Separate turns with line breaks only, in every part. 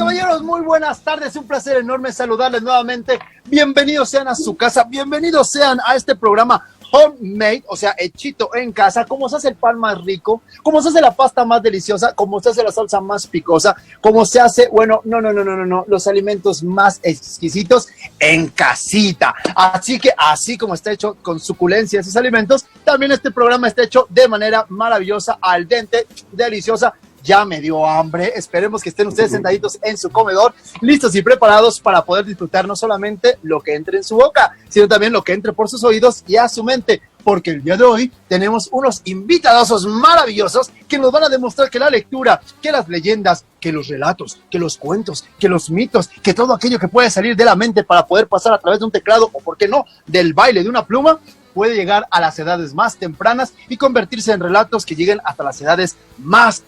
caballeros, muy buenas tardes, un placer enorme saludarles nuevamente. Bienvenidos sean a su casa, bienvenidos sean a este programa homemade, o sea, hechito en casa, como se hace el pan más rico, como se hace la pasta más deliciosa, como se hace la salsa más picosa, como se hace, bueno, no, los alimentos más exquisitos en casita. Así que, así como está hecho con suculencia esos alimentos, también este programa está hecho de manera maravillosa, al dente, deliciosa. Ya me dio hambre, esperemos que estén ustedes sentaditos en su comedor, listos y preparados para poder disfrutar no solamente lo que entre en su boca, sino también lo que entre por sus oídos y a su mente, porque el día de hoy tenemos unos invitadosos maravillosos que nos van a demostrar que la lectura, que las leyendas, que los relatos, que los cuentos, que los mitos, que todo aquello que puede salir de la mente para poder pasar a través de un teclado o, por qué no, del baile de una pluma, puede llegar a las edades más tempranas y convertirse en relatos que lleguen hasta las edades más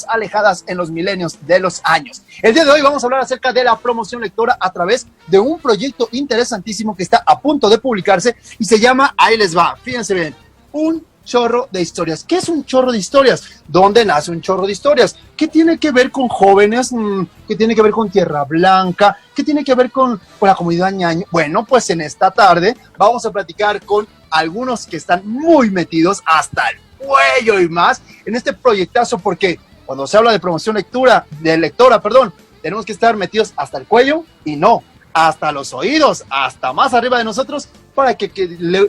alejadas en los milenios de los años. El día de hoy vamos a hablar acerca de la promoción lectora a través de un proyecto interesantísimo que está a punto de publicarse y se llama, ahí les va, fíjense bien, un chorro de historias. ¿Qué es un chorro de historias? ¿Dónde nace un chorro de historias? ¿Qué tiene que ver con jóvenes? ¿Qué tiene que ver con Tierra Blanca? ¿Qué tiene que ver con la comunidad ñaño? Bueno, pues en esta tarde vamos a platicar con algunos que están muy metidos hasta el cuello y más en este proyectazo, porque cuando se habla de promoción lectora, tenemos que estar metidos hasta el cuello y no, hasta los oídos, hasta más arriba de nosotros, para que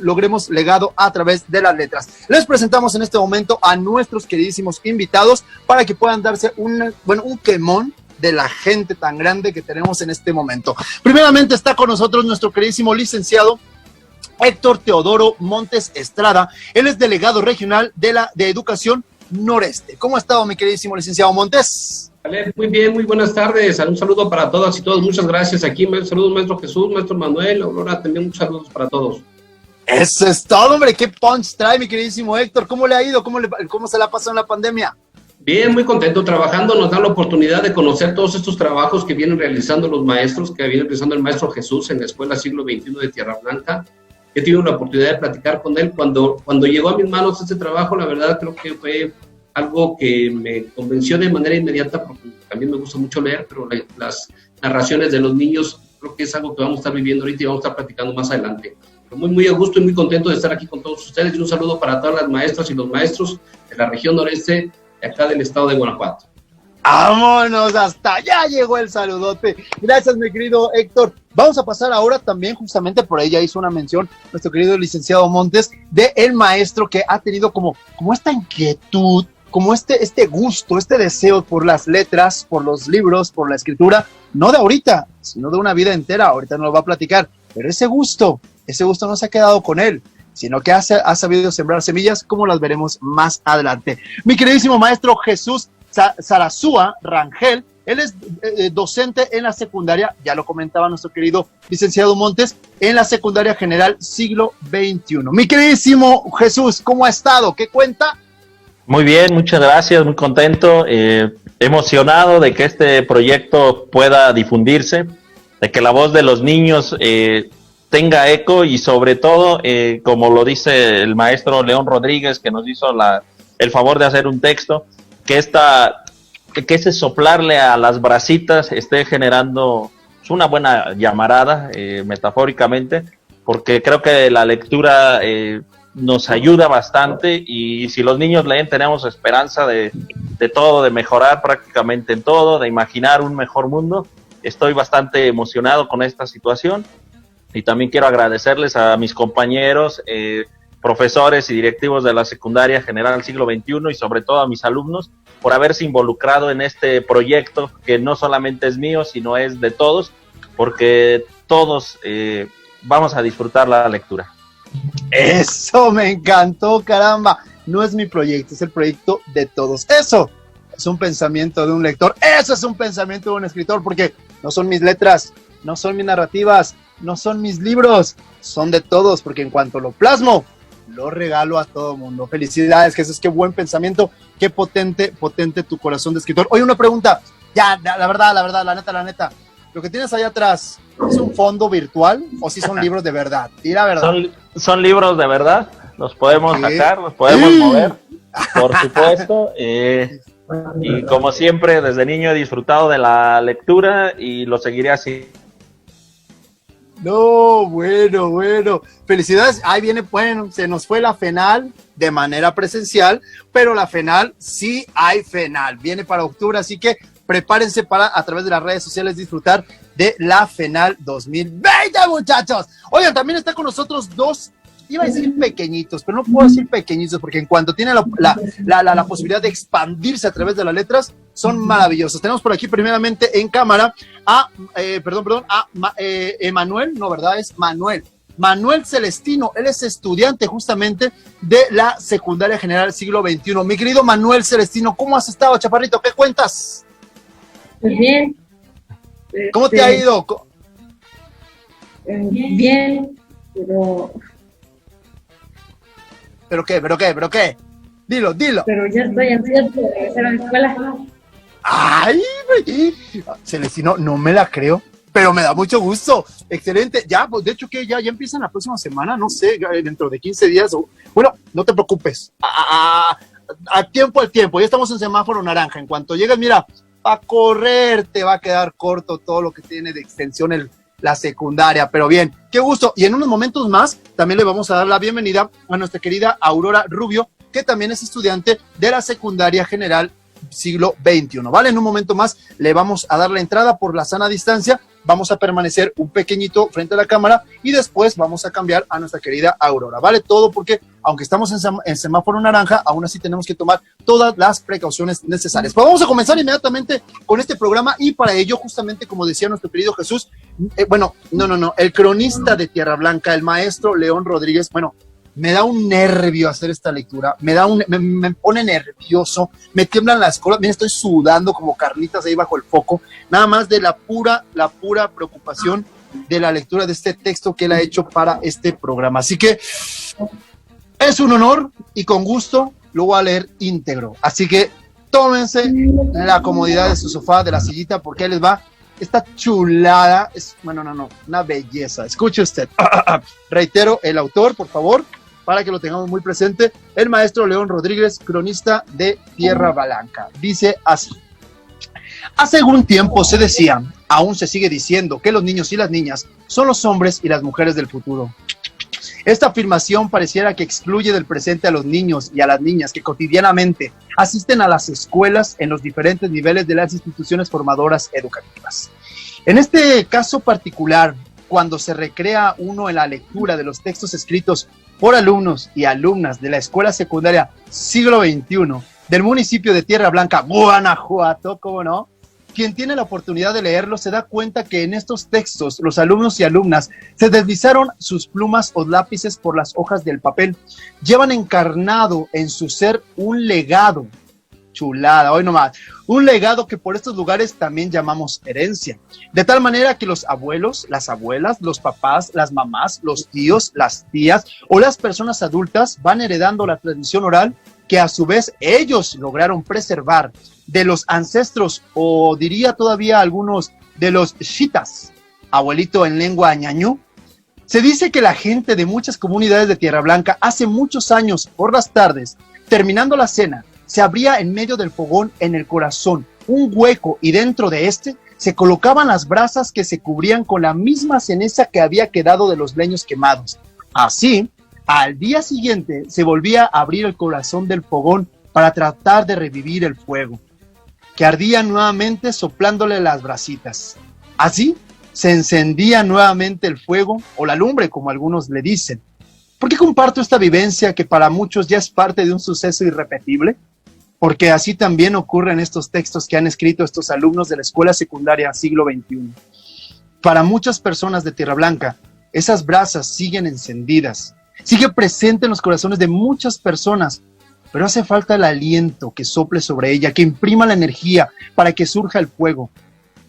logremos legado a través de las letras. Les presentamos en este momento a nuestros queridísimos invitados para que puedan darse un quemón de la gente tan grande que tenemos en este momento. Primeramente está con nosotros nuestro queridísimo licenciado Héctor Teodoro Montes Estrada. Él es delegado regional de Educación Noreste. ¿Cómo ha estado, mi queridísimo licenciado Montes?
Vale, muy bien, muy buenas tardes. Un saludo para todas y todos. Muchas gracias. Aquí saludos, maestro Jesús, maestro Manuel, Aurora, también muchos saludos para todos.
Eso es todo, hombre. ¿Qué punch trae, mi queridísimo Héctor? ¿Cómo le ha ido? ¿Cómo se la ha pasado en la pandemia?
Bien, muy contento. Trabajando nos da la oportunidad de conocer todos estos trabajos que vienen realizando los maestros, que viene realizando el maestro Jesús en la Escuela Siglo XXI de Tierra Blanca. He tenido la oportunidad de platicar con él. Cuando llegó a mis manos este trabajo, la verdad creo que fue algo que me convenció de manera inmediata, porque también me gusta mucho leer, pero las narraciones de los niños creo que es algo que vamos a estar viviendo ahorita y vamos a estar platicando más adelante. Pero muy a gusto y muy contento de estar aquí con todos ustedes, y un saludo para todas las maestras y los maestros de la región noreste de acá del estado de Guanajuato.
¡Vámonos! Hasta allá llegó el saludote. Gracias, mi querido Héctor. Vamos a pasar ahora también, justamente por ahí ya hizo una mención nuestro querido licenciado Montes, de el maestro que ha tenido como esta inquietud, como este gusto, este deseo por las letras, por los libros, por la escritura, no de ahorita, sino de una vida entera. Ahorita nos lo va a platicar, pero ese gusto no se ha quedado con él, sino que ha sabido sembrar semillas, como las veremos más adelante. Mi queridísimo maestro Jesús Zarazúa Rangel, él es docente en la secundaria, ya lo comentaba nuestro querido licenciado Montes, en la secundaria general Siglo XXI. Mi queridísimo Jesús, ¿cómo ha estado? ¿Qué cuenta?
Muy bien, muchas gracias, muy contento, emocionado de que este proyecto pueda difundirse, de que la voz de los niños tenga eco y sobre todo, como lo dice el maestro León Rodríguez, que nos hizo el favor de hacer un texto, que ese soplarle a las brasitas esté generando una buena llamarada, metafóricamente, porque creo que la lectura nos ayuda bastante, y si los niños leen tenemos esperanza de todo, de mejorar prácticamente en todo, de imaginar un mejor mundo. Estoy bastante emocionado con esta situación y también quiero agradecerles a mis compañeros, profesores y directivos de la secundaria general Siglo XXI, y sobre todo a mis alumnos por haberse involucrado en este proyecto que no solamente es mío, sino es de todos, porque todos vamos a disfrutar la lectura.
Eso me encantó, caramba. No es mi proyecto, es el proyecto de todos. Eso es un pensamiento de un lector, eso es un pensamiento de un escritor, porque no son mis letras, no son mis narrativas, no son mis libros, son de todos, porque en cuanto lo plasmo, lo regalo a todo mundo. Felicidades, Jesús, qué buen pensamiento, qué potente tu corazón de escritor. Oye, una pregunta, ya, la verdad, la neta, lo que tienes allá atrás, ¿es un fondo virtual o si son libros de verdad? Y la verdad.
Son libros de verdad, los podemos sacar, los podemos mover, por supuesto. Y como siempre, desde niño he disfrutado de la lectura y lo seguiré así.
No, bueno. Felicidades. Ahí viene, bueno, se nos fue la FENAL de manera presencial, pero la FENAL sí hay FENAL. Viene para octubre, así que prepárense para a través de las redes sociales disfrutar de la FENAL 2020, muchachos. Oigan, también está con nosotros dos, iba a decir pequeñitos, pero no puedo decir pequeñitos porque en cuanto tienen la posibilidad de expandirse a través de las letras, son maravillosos. Tenemos por aquí primeramente en cámara a, Emanuel, no, ¿verdad? Es Manuel Celestino. Él es estudiante justamente de la Secundaria General Siglo XXI. Mi querido Manuel Celestino, ¿cómo has estado, chaparrito? ¿Qué cuentas?
Pues bien.
¿Cómo te ha ido?
Bien, pero
¿Pero qué? Dilo.
Pero ya estoy ansioso de regresar a la escuela.
Ay, Celestino, no me la creo, pero me da mucho gusto. Excelente. Ya, pues de hecho que ya empiezan la próxima semana, no sé, dentro de 15 días. Bueno, no te preocupes. A tiempo al tiempo. Ya estamos en semáforo naranja. En cuanto llegues, mira, a correr te va a quedar corto todo lo que tiene de extensión la secundaria, pero bien, qué gusto. Y en unos momentos más también le vamos a dar la bienvenida a nuestra querida Aurora Rubio, que también es estudiante de la Secundaria General Siglo XXI, ¿vale? En un momento más le vamos a dar la entrada por la sana distancia, vamos a permanecer un pequeñito frente a la cámara y después vamos a cambiar a nuestra querida Aurora, ¿vale? Todo porque, aunque estamos en semáforo naranja, aún así tenemos que tomar todas las precauciones necesarias. Pues vamos a comenzar inmediatamente con este programa y para ello, justamente como decía nuestro querido Jesús, el cronista de Tierra Blanca, el maestro León Rodríguez, bueno, me da un nervio hacer esta lectura, me pone nervioso, me tiemblan las colas, mira, estoy sudando como carnitas ahí bajo el foco, nada más de la pura preocupación de la lectura de este texto que él ha hecho para este programa. Así que es un honor y con gusto lo voy a leer íntegro. Así que tómense la comodidad de su sofá, de la sillita, porque ahí les va esta chulada, una belleza. Escuche usted. Reitero el autor, por favor, para que lo tengamos muy presente, el maestro León Rodríguez, cronista de Tierra Blanca. Dice así: hace algún tiempo se decía, aún se sigue diciendo, que los niños y las niñas son los hombres y las mujeres del futuro. Esta afirmación pareciera que excluye del presente a los niños y a las niñas que cotidianamente asisten a las escuelas en los diferentes niveles de las instituciones formadoras educativas. En este caso particular, cuando se recrea uno en la lectura de los textos escritos por alumnos y alumnas de la Escuela Secundaria Siglo XXI del municipio de Tierra Blanca, Guanajuato, ¿cómo no? Quien tiene la oportunidad de leerlo se da cuenta que en estos textos los alumnos y alumnas se deslizaron sus plumas o lápices por las hojas del papel. Llevan encarnado en su ser un legado. Chulada, hoy nomás. Un legado que por estos lugares también llamamos herencia. De tal manera que los abuelos, las abuelas, los papás, las mamás, los tíos, las tías o las personas adultas van heredando la tradición oral que a su vez ellos lograron preservar de los ancestros, o diría todavía algunos de los xitas, abuelito en lengua ñañú. Se dice que la gente de muchas comunidades de Tierra Blanca hace muchos años, por las tardes, terminando la cena, se abría en medio del fogón en el corazón un hueco y dentro de este se colocaban las brasas que se cubrían con la misma ceniza que había quedado de los leños quemados. Así, al día siguiente se volvía a abrir el corazón del fogón para tratar de revivir el fuego, que ardía nuevamente soplándole las brasitas. Así se encendía nuevamente el fuego, o la lumbre, como algunos le dicen. ¿Por qué comparto esta vivencia que para muchos ya es parte de un suceso irrepetible? Porque así también ocurre en estos textos que han escrito estos alumnos de la Escuela Secundaria Siglo XXI. Para muchas personas de Tierra Blanca, esas brasas siguen encendidas, sigue presente en los corazones de muchas personas, pero hace falta el aliento que sople sobre ella, que imprima la energía para que surja el fuego.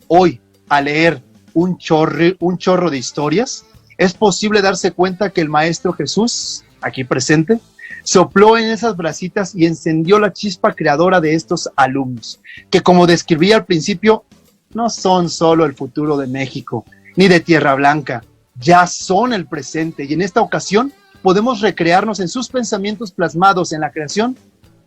Hoy, al leer un chorro de historias, es posible darse cuenta que el Maestro Jesús, aquí presente, sopló en esas brasitas y encendió la chispa creadora de estos alumnos, que como describí al principio, no son solo el futuro de México, ni de Tierra Blanca, ya son el presente, y en esta ocasión podemos recrearnos en sus pensamientos plasmados en la creación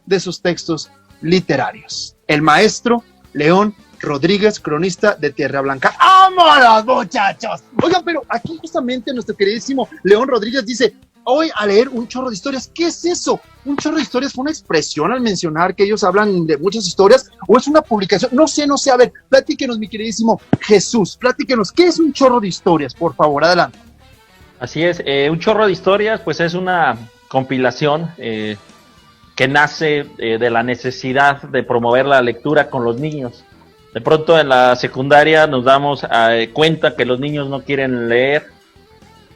de sus textos literarios. El maestro León Rodríguez, cronista de Tierra Blanca. ¡Vámonos, muchachos! Oigan, pero aquí justamente nuestro queridísimo León Rodríguez dice, hoy a leer un chorro de historias. ¿Qué es eso? ¿Un chorro de historias fue una expresión al mencionar que ellos hablan de muchas historias? ¿O es una publicación? No sé. A ver, platíquenos, mi queridísimo Jesús, platíquenos, ¿qué es un chorro de historias? Por favor, adelante.
Así es, un chorro de historias, pues es una compilación que nace de la necesidad de promover la lectura con los niños. De pronto en la secundaria nos damos cuenta que los niños no quieren leer,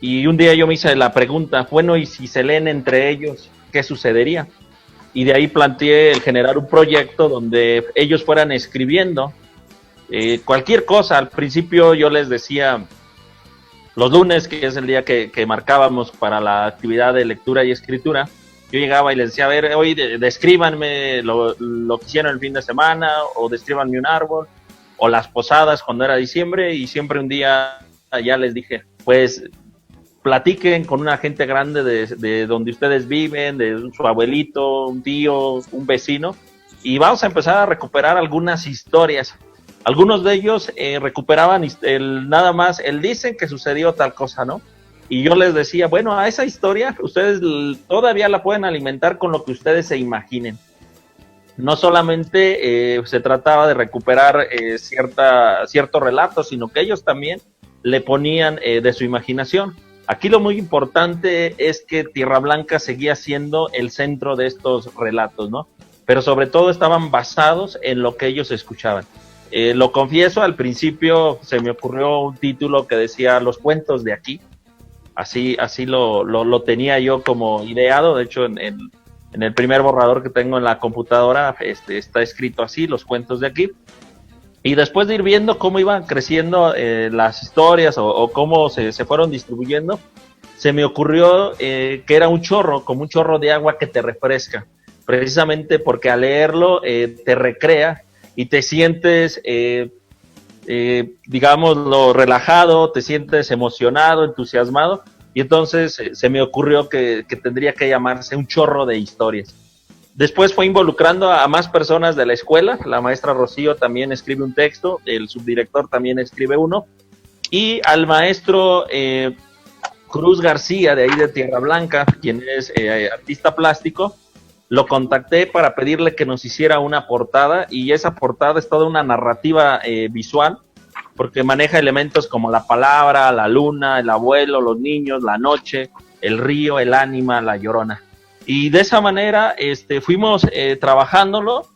y un día yo me hice la pregunta, bueno, ¿y si se leen entre ellos, qué sucedería? Y de ahí planteé el generar un proyecto donde ellos fueran escribiendo cualquier cosa. Al principio yo les decía, los lunes, que es el día que marcábamos para la actividad de lectura y escritura, yo llegaba y les decía, a ver, hoy descríbanme lo que hicieron el fin de semana, o descríbanme un árbol, o las posadas cuando era diciembre, y siempre un día ya les dije, pues platiquen con una gente grande de donde ustedes viven, de su abuelito, un tío, un vecino, y vamos a empezar a recuperar algunas historias. Algunos de ellos recuperaban nada más, dicen que sucedió tal cosa, ¿no? Y yo les decía, bueno, a esa historia ustedes todavía la pueden alimentar con lo que ustedes se imaginen. No solamente se trataba de recuperar cierto relato, sino que ellos también le ponían de su imaginación. Aquí lo muy importante es que Tierra Blanca seguía siendo el centro de estos relatos, ¿no? Pero sobre todo estaban basados en lo que ellos escuchaban. Lo confieso, al principio se me ocurrió un título que decía Los cuentos de aquí. Así lo tenía yo como ideado. De hecho, en el primer borrador que tengo en la computadora está escrito así, Los cuentos de aquí. Y después de ir viendo cómo iban creciendo las historias o cómo se fueron distribuyendo, se me ocurrió que era un chorro, como un chorro de agua que te refresca, precisamente porque al leerlo te recrea y te sientes, digámoslo, relajado, te sientes emocionado, entusiasmado, y entonces se me ocurrió que tendría que llamarse un chorro de historias. Después fue involucrando a más personas de la escuela. La maestra Rocío también escribe un texto, el subdirector también escribe uno, y al maestro Cruz García, de ahí de Tierra Blanca, quien es artista plástico, lo contacté para pedirle que nos hiciera una portada, y esa portada es toda una narrativa visual, porque maneja elementos como la palabra, la luna, el abuelo, los niños, la noche, el río, el ánima, la llorona. Y de esa manera fuimos trabajándolo.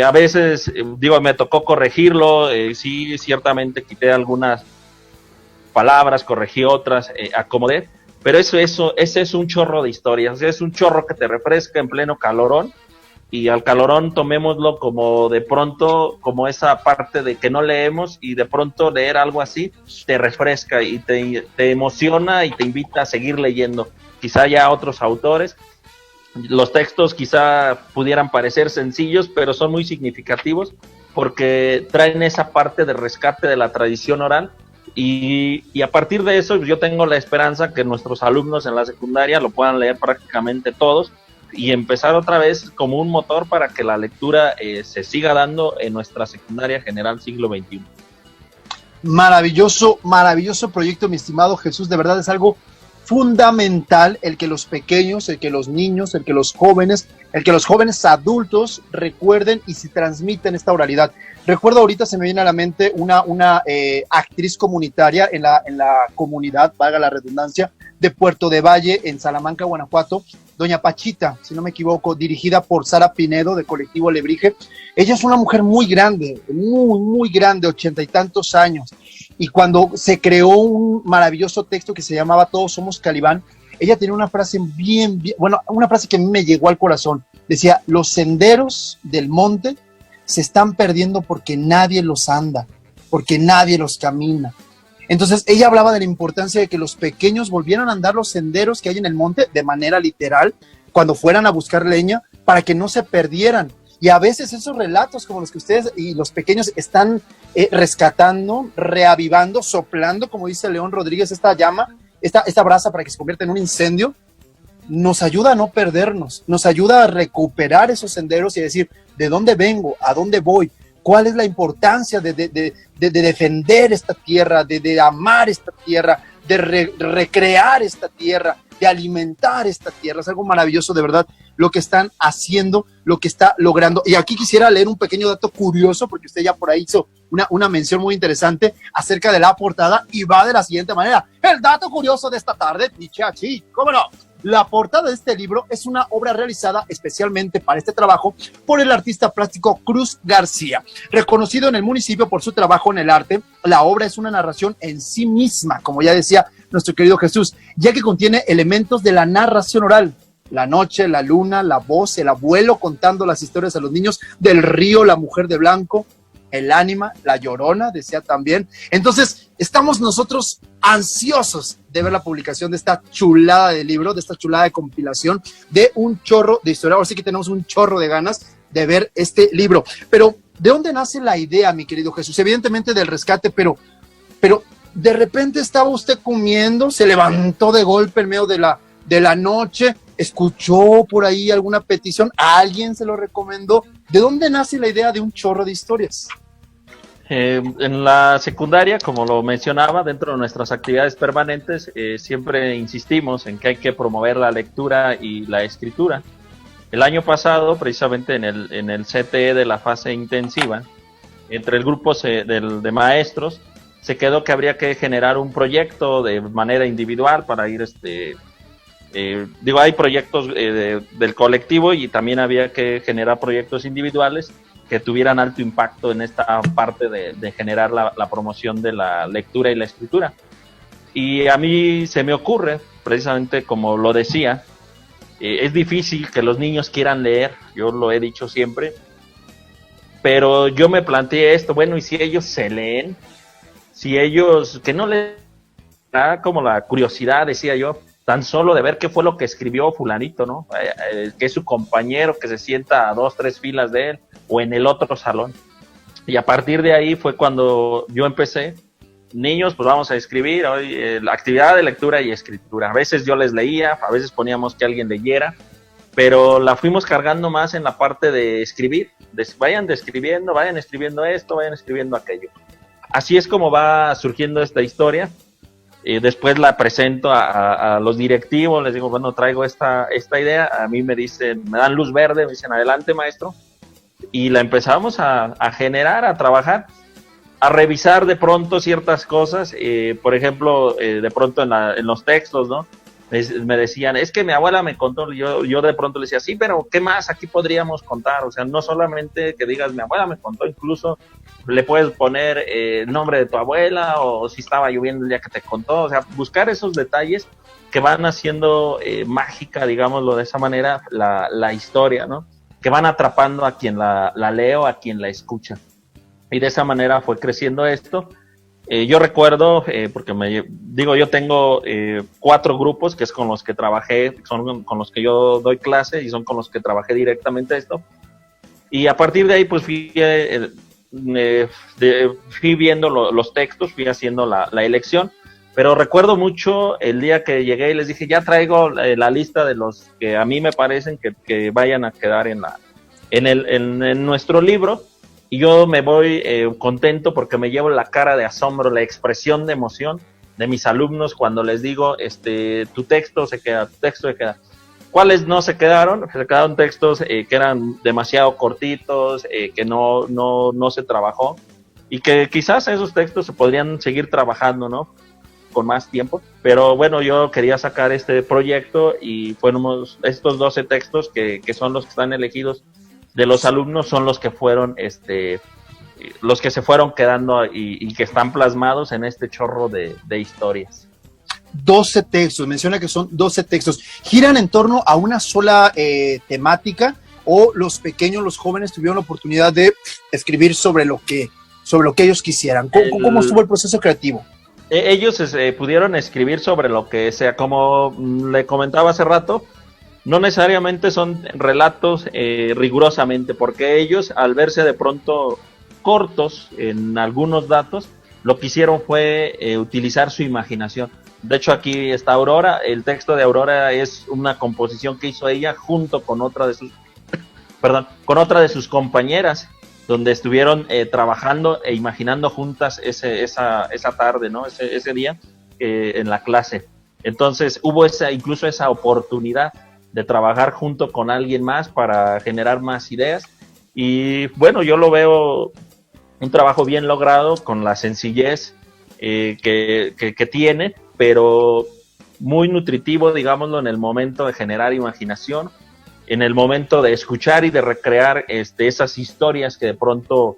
A veces, me tocó corregirlo, sí, ciertamente quité algunas palabras, corregí otras, acomodé, pero ese es un chorro de historias, es un chorro que te refresca en pleno calorón, y al calorón tomémoslo como de pronto, como esa parte de que no leemos, y de pronto leer algo así te refresca y te emociona y te invita a seguir leyendo, quizá ya otros autores. Los textos quizá pudieran parecer sencillos, pero son muy significativos porque traen esa parte de rescate de la tradición oral, y a partir de eso yo tengo la esperanza que nuestros alumnos en la secundaria lo puedan leer prácticamente todos y empezar otra vez como un motor para que la lectura se siga dando en nuestra secundaria general siglo XXI.
Maravilloso proyecto, mi estimado Jesús, de verdad es algo fundamental el que los pequeños, el que los niños, el que los jóvenes adultos recuerden y se transmiten esta oralidad. Recuerdo ahorita, se me viene a la mente una actriz comunitaria en la comunidad, valga la redundancia, de Puerto de Valle, en Salamanca, Guanajuato, doña Pachita, si no me equivoco, dirigida por Sara Pinedo, de Colectivo Lebrige. Ella es una mujer muy grande, muy grande, 80 y tantos años, y cuando se creó un maravilloso texto que se llamaba Todos somos Calibán, ella tenía una frase una frase que a mí me llegó al corazón. Decía, los senderos del monte se están perdiendo porque nadie los anda, porque nadie los camina. Entonces ella hablaba de la importancia de que los pequeños volvieran a andar los senderos que hay en el monte de manera literal, cuando fueran a buscar leña, para que no se perdieran. Y a veces esos relatos como los que ustedes y los pequeños están rescatando, reavivando, soplando, como dice León Rodríguez, esta llama, esta brasa para que se convierta en un incendio, nos ayuda a no perdernos, nos ayuda a recuperar esos senderos y decir, ¿de dónde vengo? ¿A dónde voy? ¿Cuál es la importancia de defender esta tierra, de amar esta tierra, de recrear esta tierra, de alimentar esta tierra? Es algo maravilloso, de verdad, lo que están haciendo, lo que está logrando. Y aquí quisiera leer un pequeño dato curioso, porque usted ya por ahí hizo una mención muy interesante acerca de la portada, y va de la siguiente manera. El dato curioso de esta tarde, Pichachi, ¿cómo no? La portada de este libro es una obra realizada especialmente para este trabajo por el artista plástico Cruz García. Reconocido en el municipio por su trabajo en el arte, la obra es una narración en sí misma, como ya decía nuestro querido Jesús, ya que contiene elementos de la narración oral. La noche, la luna, la voz, el abuelo contando las historias a los niños, del río, la mujer de blanco, el ánima, la llorona, decía también. Entonces, estamos nosotros ansiosos de ver la publicación de esta chulada de libro, de esta chulada de compilación, de un chorro de historia. Ahora sí que tenemos un chorro de ganas de ver este libro. Pero, ¿de dónde nace la idea, mi querido Jesús? Evidentemente del rescate, pero de repente estaba usted comiendo, se levantó de golpe en medio de la noche, escuchó por ahí alguna petición, alguien se lo recomendó. ¿De dónde nace la idea de un chorro de historias?
En la secundaria, como lo mencionaba, dentro de nuestras actividades permanentes, siempre insistimos en que hay que promover la lectura y la escritura. El año pasado, precisamente en el CTE de la fase intensiva, entre el grupo de maestros, se quedó que habría que generar un proyecto de manera individual para ir hay proyectos del colectivo, y también había que generar proyectos individuales que tuvieran alto impacto en esta parte de generar la promoción de la lectura y la escritura. Y a mí se me ocurre, precisamente como lo decía, es difícil que los niños quieran leer, yo lo he dicho siempre, pero yo me planteé esto, bueno, ¿y si ellos se leen? Si ellos, que no les da como la curiosidad, decía yo, tan solo de ver qué fue lo que escribió fulanito, ¿no? Que es su compañero, que se sienta a 2, 3 filas de él, o en el otro salón. Y a partir de ahí fue cuando yo empecé, niños, pues vamos a escribir hoy la actividad de lectura y escritura. A veces yo les leía, a veces poníamos que alguien leyera, pero la fuimos cargando más en la parte de escribir. Vayan escribiendo esto, vayan escribiendo aquello. Así es como va surgiendo esta historia. Después la presento a los directivos, les digo, bueno, traigo esta idea, a mí me dan luz verde, me dicen, adelante maestro, y la empezamos a generar, a trabajar, a revisar de pronto ciertas cosas, por ejemplo, de pronto en los textos, ¿no? Me decían, es que mi abuela me contó, yo de pronto le decía, sí, pero ¿qué más aquí podríamos contar? O sea, no solamente que digas, mi abuela me contó, incluso le puedes poner el nombre de tu abuela, o si estaba lloviendo el día que te contó, o sea, buscar esos detalles que van haciendo mágica, digámoslo de esa manera, la historia, ¿no? Que van atrapando a quien la lee o a quien la escucha. Y de esa manera fue creciendo esto. Yo recuerdo, porque yo tengo 4 grupos que es con los que trabajé, son con los que yo doy clase y son con los que trabajé directamente esto. Y a partir de ahí, pues fui viendo los textos, fui haciendo la elección. Pero recuerdo mucho el día que llegué y les dije, ya traigo la lista de los que a mí me parecen que vayan a quedar en nuestro libro. Y yo me voy contento porque me llevo la cara de asombro, la expresión de emoción de mis alumnos cuando les digo, tu texto se queda. ¿Cuáles no se quedaron? Se quedaron textos que eran demasiado cortitos, que no se trabajó, y que quizás esos textos se podrían seguir trabajando, ¿no? Con más tiempo. Pero bueno, yo quería sacar este proyecto y fueron estos 12 textos que son los que están elegidos de los alumnos, son los que fueron los que se fueron quedando y que están plasmados en este chorro de historias.
12 textos, menciona que son 12 textos. ¿Giran en torno a una sola temática, o los pequeños, los jóvenes tuvieron la oportunidad de escribir sobre lo que ellos quisieran? ¿Cómo estuvo el proceso creativo?
Ellos pudieron escribir sobre lo que sea, como le comentaba hace rato. No necesariamente son relatos rigurosamente, porque ellos, al verse de pronto cortos en algunos datos, lo que hicieron fue utilizar su imaginación. De hecho, aquí está Aurora. El texto de Aurora es una composición que hizo ella junto con otra de sus compañeras, donde estuvieron trabajando e imaginando juntas esa tarde, ¿no? Ese día en la clase. Entonces hubo incluso esa oportunidad de trabajar junto con alguien más para generar más ideas. Y bueno, yo lo veo un trabajo bien logrado, con la sencillez que tiene, pero muy nutritivo, digámoslo, en el momento de generar imaginación, en el momento de escuchar y de recrear esas historias que de pronto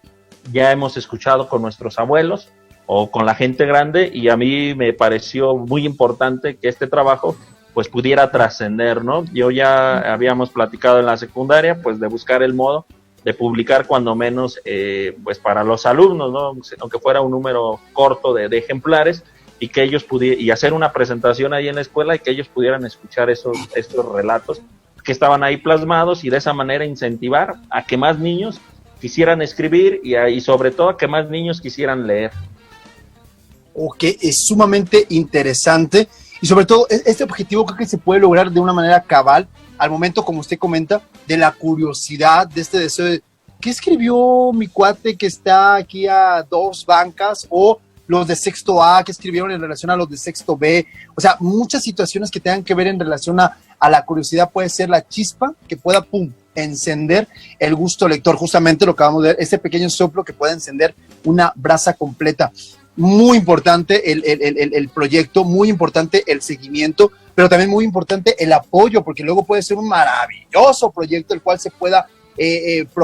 ya hemos escuchado con nuestros abuelos o con la gente grande, y a mí me pareció muy importante que este trabajo pues pudiera trascender, ¿no? Yo ya habíamos platicado en la secundaria pues de buscar el modo de publicar cuando menos pues para los alumnos, ¿no? Aunque fuera un número corto de ejemplares, y que ellos y hacer una presentación ahí en la escuela y que ellos pudieran escuchar estos relatos que estaban ahí plasmados, y de esa manera incentivar a que más niños quisieran escribir y sobre todo a que más niños quisieran leer.
Ok, es sumamente interesante, y sobre todo este objetivo creo que se puede lograr de una manera cabal al momento, como usted comenta, de la curiosidad, de este deseo de ¿qué escribió mi cuate que está aquí a 2 bancas? O los de sexto A, que escribieron en relación a los de sexto B. O sea, muchas situaciones que tengan que ver en relación a la curiosidad. Puede ser la chispa que pueda, encender el gusto lector. Justamente lo que acabamos de ver, ese pequeño soplo que puede encender una brasa completa. Muy importante el proyecto, muy importante el seguimiento, pero también muy importante el apoyo, porque luego puede ser un maravilloso proyecto el cual se pueda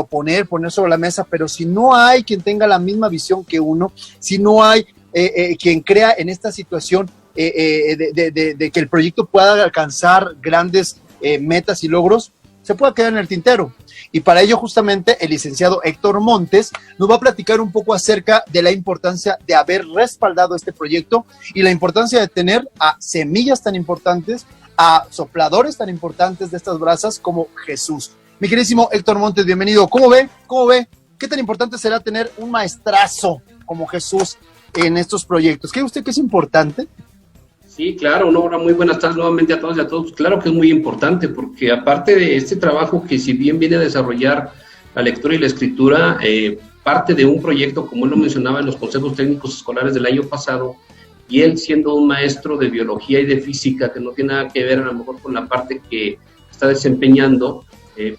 poner sobre la mesa, pero si no hay quien tenga la misma visión que uno, si no hay quien crea en esta situación de que el proyecto pueda alcanzar grandes metas y logros, se puede quedar en el tintero. Y para ello justamente el licenciado Héctor Montes nos va a platicar un poco acerca de la importancia de haber respaldado este proyecto y la importancia de tener a semillas tan importantes, a sopladores tan importantes de estas brasas como Jesús. Mi queridísimo Héctor Montes, bienvenido. ¿Cómo ve? ¿Qué tan importante será tener un maestrazo como Jesús en estos proyectos? ¿Cree usted que es importante?
Sí, claro, Nora, muy buenas tardes nuevamente a todos y a todos. Claro que es muy importante, porque aparte de este trabajo que si bien viene a desarrollar la lectura y la escritura, parte de un proyecto, como él lo mencionaba en los consejos técnicos escolares del año pasado, y él siendo un maestro de biología y de física, que no tiene nada que ver a lo mejor con la parte que está desempeñando,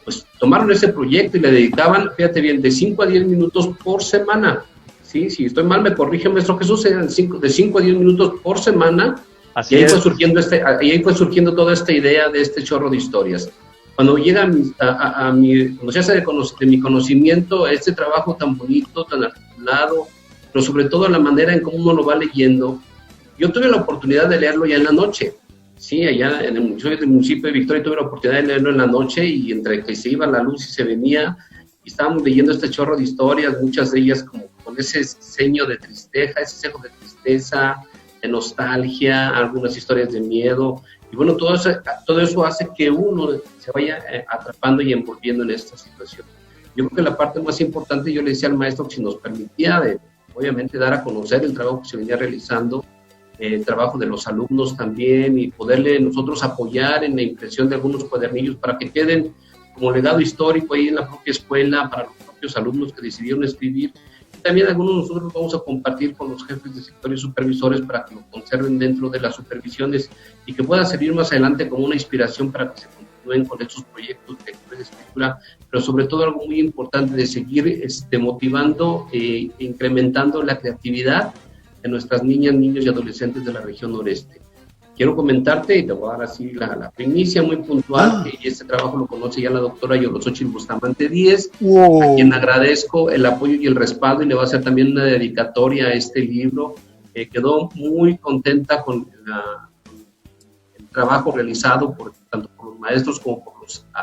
pues tomaron ese proyecto y le dedicaban, fíjate bien, de 5 a 10 minutos por semana. Sí, si estoy mal me corrige, maestro Jesús, eran de 5 a 10 minutos por semana.
Así
y ahí
es.
fue surgiendo toda esta idea de este chorro de historias. Cuando llega cuando se hace de mi conocimiento este trabajo tan bonito, tan articulado, pero sobre todo la manera en cómo uno lo va leyendo, yo tuve la oportunidad de leerlo ya en la noche. Sí, allá en el municipio de Victoria tuve la oportunidad de leerlo en la noche, y entre que se iba la luz y se venía, y estábamos leyendo este chorro de historias, muchas de ellas como con ese ceño de tristeza, ese cejo de tristeza, de nostalgia, algunas historias de miedo, y bueno, todo eso hace que uno se vaya atrapando y envolviendo en esta situación. Yo creo que la parte más importante, yo le decía al maestro que si nos permitía obviamente dar a conocer el trabajo que se venía realizando, el trabajo de los alumnos también, y poderle nosotros apoyar en la impresión de algunos cuadernillos para que queden como legado histórico ahí en la propia escuela, para los propios alumnos que decidieron escribir. También algunos de nosotros vamos a compartir con los jefes de sector y supervisores para que lo conserven dentro de las supervisiones y que pueda servir más adelante como una inspiración para que se continúen con estos proyectos de escritura, pero sobre todo algo muy importante de seguir motivando e incrementando la creatividad de nuestras niñas, niños y adolescentes de la región noreste. Quiero comentarte, y te voy a dar así la primicia muy puntual, que este trabajo lo conoce ya la doctora Yoloxóchitl Bustamante Díez, a quien agradezco el apoyo y el respaldo, y le va a hacer también una dedicatoria a este libro. Quedó muy contenta con el trabajo realizado tanto por los maestros como por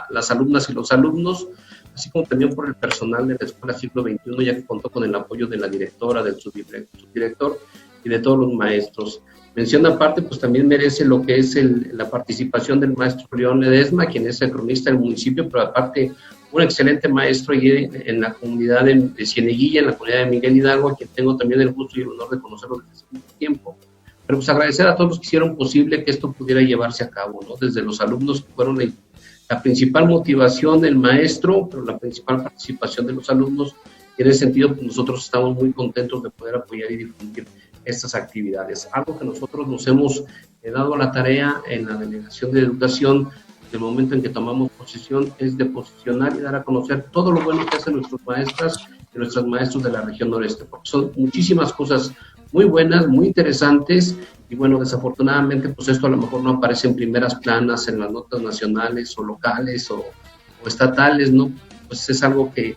las alumnas y los alumnos, así como también por el personal de la Escuela Siglo XXI, ya que contó con el apoyo de la directora, del subdirector y de todos los maestros. Mención aparte, pues también merece lo que es la participación del maestro León Ledesma, quien es el cronista del municipio, pero aparte un excelente maestro allí en la comunidad de Cieneguilla, en la comunidad de Miguel Hidalgo, a quien tengo también el gusto y el honor de conocerlo desde hace mucho tiempo. Pero pues agradecer a todos los que hicieron posible que esto pudiera llevarse a cabo, ¿no? Desde los alumnos que fueron la principal motivación del maestro, pero la principal participación de los alumnos, y en ese sentido pues nosotros estamos muy contentos de poder apoyar y difundir estas actividades. Algo que nosotros nos hemos dado a la tarea en la Delegación de Educación, desde el momento en que tomamos posesión, es de posicionar y dar a conocer todo lo bueno que hacen nuestras maestras y nuestros maestros de la región noreste, porque son muchísimas cosas muy buenas, muy interesantes, y bueno, desafortunadamente pues esto a lo mejor no aparece en primeras planas en las notas nacionales o locales o estatales, ¿no? Pues es algo que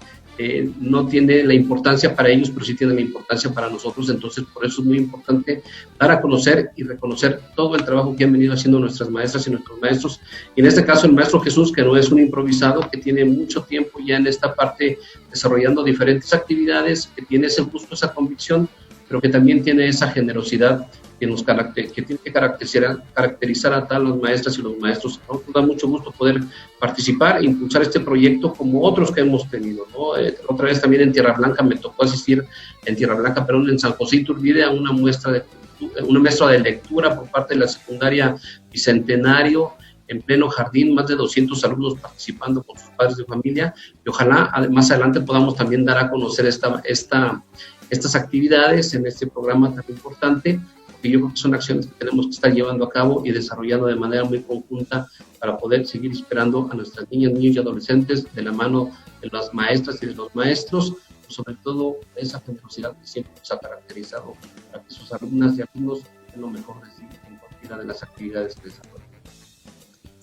no tiene la importancia para ellos, pero sí tiene la importancia para nosotros. Entonces por eso es muy importante dar a conocer y reconocer todo el trabajo que han venido haciendo nuestras maestras y nuestros maestros, y en este caso el maestro Jesús, que no es un improvisado, que tiene mucho tiempo ya en esta parte desarrollando diferentes actividades, que tiene ese gusto, esa convicción, pero que también tiene esa generosidad que tiene que caracterizar a todas las maestras y los maestros. Nos da mucho gusto poder participar e impulsar este proyecto como otros que hemos tenido, ¿no? Otra vez también en Tierra Blanca me tocó asistir, en San José Iturbide, a una muestra de lectura por parte de la secundaria Bicentenario, en pleno jardín, más de 200 alumnos participando con sus padres de familia, y ojalá más adelante podamos también dar a conocer estas actividades en este programa tan importante, porque yo creo que son acciones que tenemos que estar llevando a cabo y desarrollando de manera muy conjunta para poder seguir inspirando a nuestras niñas, niños y adolescentes de la mano de las maestras y de los maestros, sobre todo esa generosidad que siempre nos ha caracterizado para que sus alumnas y alumnos den lo mejor de sí en cualquiera de las actividades que desarrollan.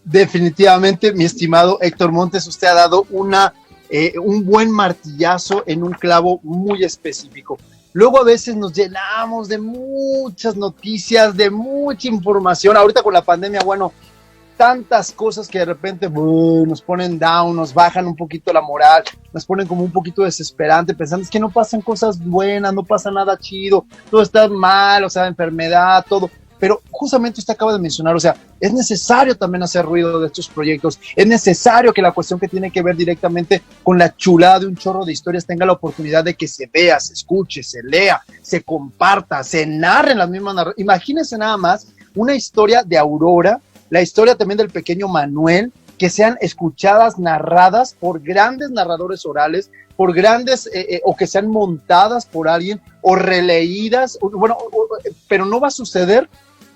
Definitivamente, mi estimado Héctor Montes, usted ha dado un buen martillazo en un clavo muy específico. Luego a veces nos llenamos de muchas noticias, de mucha información. Ahorita con la pandemia, bueno, tantas cosas que de repente nos ponen down, nos bajan un poquito la moral, nos ponen como un poquito desesperante, pensando es que no pasan cosas buenas, no pasa nada chido, todo está mal, o sea, enfermedad, todo. Pero justamente usted acaba de mencionar, o sea, es necesario también hacer ruido de estos proyectos, es necesario que la cuestión que tiene que ver directamente con la chulada de un chorro de historias tenga la oportunidad de que se vea, se escuche, se lea, se comparta, se narren las mismas narraciones. Imagínense nada más una historia de Aurora, la historia también del pequeño Manuel, que sean escuchadas, narradas por grandes narradores orales, por grandes, o que sean montadas por alguien, o releídas, pero no va a suceder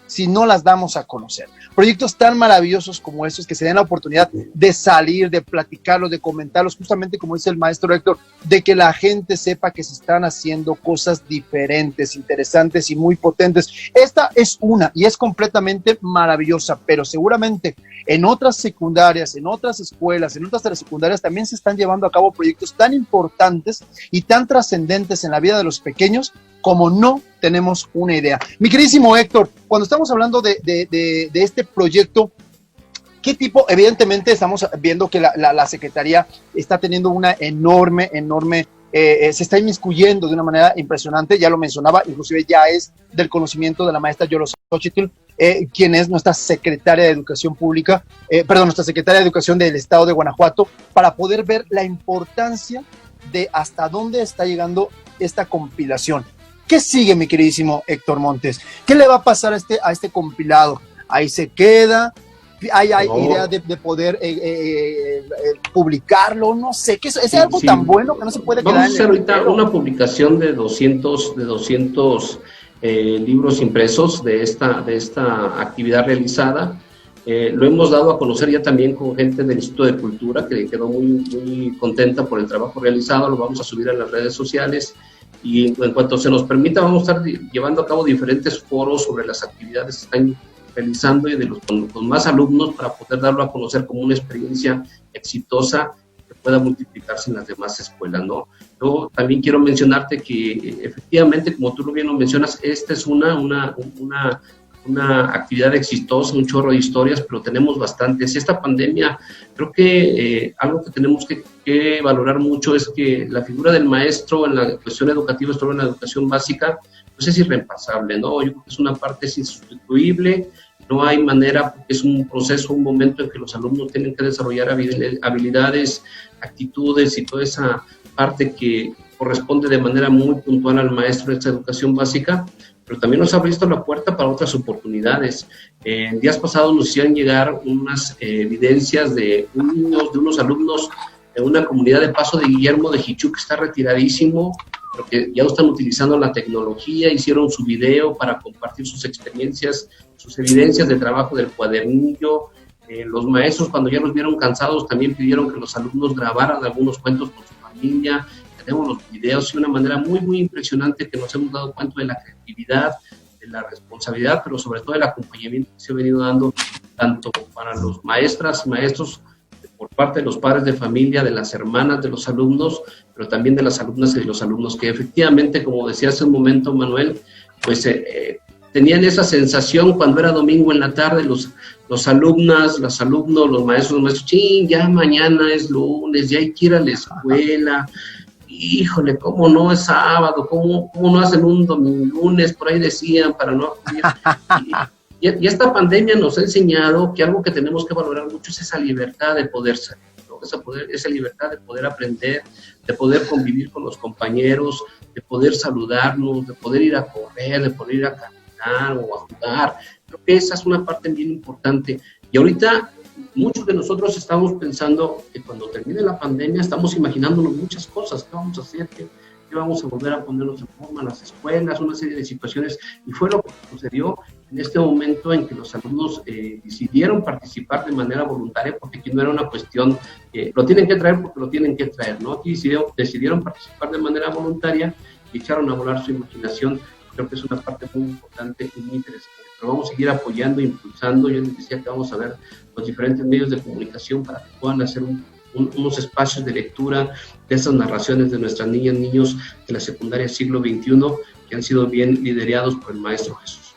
si no las damos a conocer. Proyectos tan maravillosos como estos, que se den la oportunidad de salir, de platicarlos, de comentarlos, justamente como dice el maestro Héctor, de que la gente sepa que se están haciendo cosas diferentes, interesantes y muy potentes. Esta es una, y es completamente maravillosa, pero seguramente en otras secundarias, en otras escuelas, en otras telesecundarias también se están llevando a cabo proyectos tan importantes y tan trascendentes en la vida de los pequeños como no tenemos una idea. Mi queridísimo Héctor, cuando estamos hablando de este proyecto, ¿qué tipo? Evidentemente estamos viendo que la Secretaría está teniendo una enorme, se está inmiscuyendo de una manera impresionante, ya lo mencionaba, inclusive ya es del conocimiento de la maestra Yoloxochitl, quien es nuestra secretaria de Educación Pública, nuestra secretaria de Educación del Estado de Guanajuato, para poder ver la importancia de hasta dónde está llegando esta compilación. ¿Qué sigue, mi queridísimo Héctor Montes? ¿Qué le va a pasar a este compilado? ¿Ahí se queda? ¿Hay idea de poder publicarlo? No sé, que es algo tan bueno que no se puede quedar.
Vamos a hacer ahorita una publicación de 200 libros impresos de esta actividad realizada. Lo hemos dado a conocer ya también con gente del Instituto de Cultura, que quedó muy, muy contenta por el trabajo realizado. Lo vamos a subir a las redes sociales. Y en cuanto se nos permita, vamos a estar llevando a cabo diferentes foros sobre las actividades que están realizando y con más alumnos, para poder darlo a conocer como una experiencia exitosa que pueda multiplicarse en las demás escuelas, ¿no? Yo también quiero mencionarte que efectivamente, como tú bien lo mencionas, esta es una actividad exitosa, un chorro de historias, pero tenemos bastantes. Esta pandemia, creo que algo que tenemos que valorar mucho es que la figura del maestro en la cuestión educativa, sobre en la educación básica, pues es irreemplazable, ¿no? Yo creo que es una parte insustituible, no hay manera, porque es un proceso, un momento en que los alumnos tienen que desarrollar habilidades, actitudes y toda esa parte que corresponde de manera muy puntual al maestro de esta educación básica. pero también nos ha abierto la puerta para otras oportunidades. En días pasados nos hicieron llegar unas evidencias de unos alumnos de una comunidad de Paso de Guillermo de Jichú, que está retiradísimo, pero que ya están utilizando la tecnología, hicieron su video para compartir sus experiencias, sus evidencias de trabajo del cuadernillo. Los maestros, cuando ya los vieron cansados, también pidieron que los alumnos grabaran algunos cuentos con su familia. Tenemos los videos de una manera muy, muy impresionante, que nos hemos dado cuenta de la creatividad, de la responsabilidad, pero sobre todo del acompañamiento que se ha venido dando tanto para los maestras, maestros, por parte de los padres de familia, de las hermanas de los alumnos, pero también de las alumnas y de los alumnos, que efectivamente, como decía hace un momento Manuel, pues tenían esa sensación cuando era domingo en la tarde, los alumnas, los alumnos, los maestros, ching, ya mañana es lunes, ya hay que ir a la escuela. Híjole, ¿cómo no es sábado? ¿Cómo no hacen un lunes? Por ahí decían, para no acudir. Y esta pandemia nos ha enseñado que algo que tenemos que valorar mucho es esa libertad de poder salir, ¿no? Esa libertad de poder aprender, de poder convivir con los compañeros, de poder saludarnos, de poder ir a correr, de poder ir a caminar o a jugar. Creo que esa es una parte bien importante. Y ahorita muchos de nosotros estamos pensando que cuando termine la pandemia estamos imaginándonos muchas cosas, qué vamos a hacer, qué vamos a volver a ponernos en forma, las escuelas, una serie de situaciones, y fue lo que sucedió en este momento en que los alumnos decidieron participar de manera voluntaria, porque aquí no era una cuestión, lo tienen que traer porque lo tienen que traer, ¿no? Aquí decidieron participar de manera voluntaria y echaron a volar su imaginación. Creo que es una parte muy importante y muy interesante. Pero vamos a seguir apoyando, impulsando. Yo les decía que vamos a ver los diferentes medios de comunicación para que puedan hacer unos espacios de lectura de esas narraciones de nuestras niñas y niños de la secundaria siglo XXI, que han sido bien liderados por el maestro Jesús.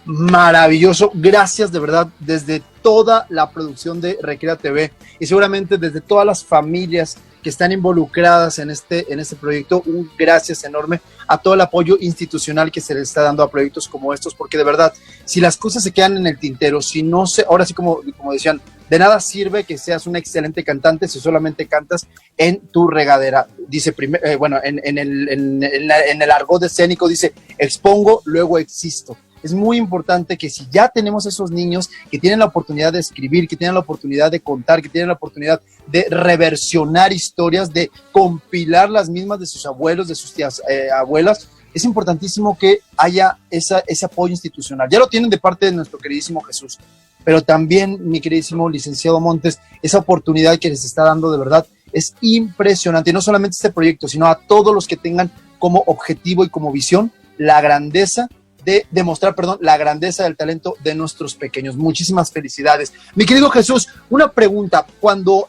Maravilloso, gracias de verdad desde toda la producción de Recrea TV y seguramente desde todas las familias que están involucradas en este proyecto. Un gracias enorme a todo el apoyo institucional que se le está dando a proyectos como estos, porque de verdad, si las cosas se quedan en el tintero, si no se, ahora sí como decían, de nada sirve que seas un excelente cantante si solamente cantas en tu regadera. Dice, en el argot escénico dice, expongo, luego existo. Es muy importante que si ya tenemos esos niños que tienen la oportunidad de escribir, que tienen la oportunidad de contar, que tienen la oportunidad de reversionar historias, de compilar las mismas de sus abuelos, de sus tías abuelas, es importantísimo que haya ese apoyo institucional. Ya lo tienen de parte de nuestro queridísimo Jesús, pero también, mi queridísimo licenciado Montes, esa oportunidad que les está dando de verdad es impresionante. Y no solamente este proyecto, sino a todos los que tengan como objetivo y como visión la grandeza de demostrar, la grandeza del talento de nuestros pequeños. Muchísimas felicidades. Mi querido Jesús, una pregunta. Cuando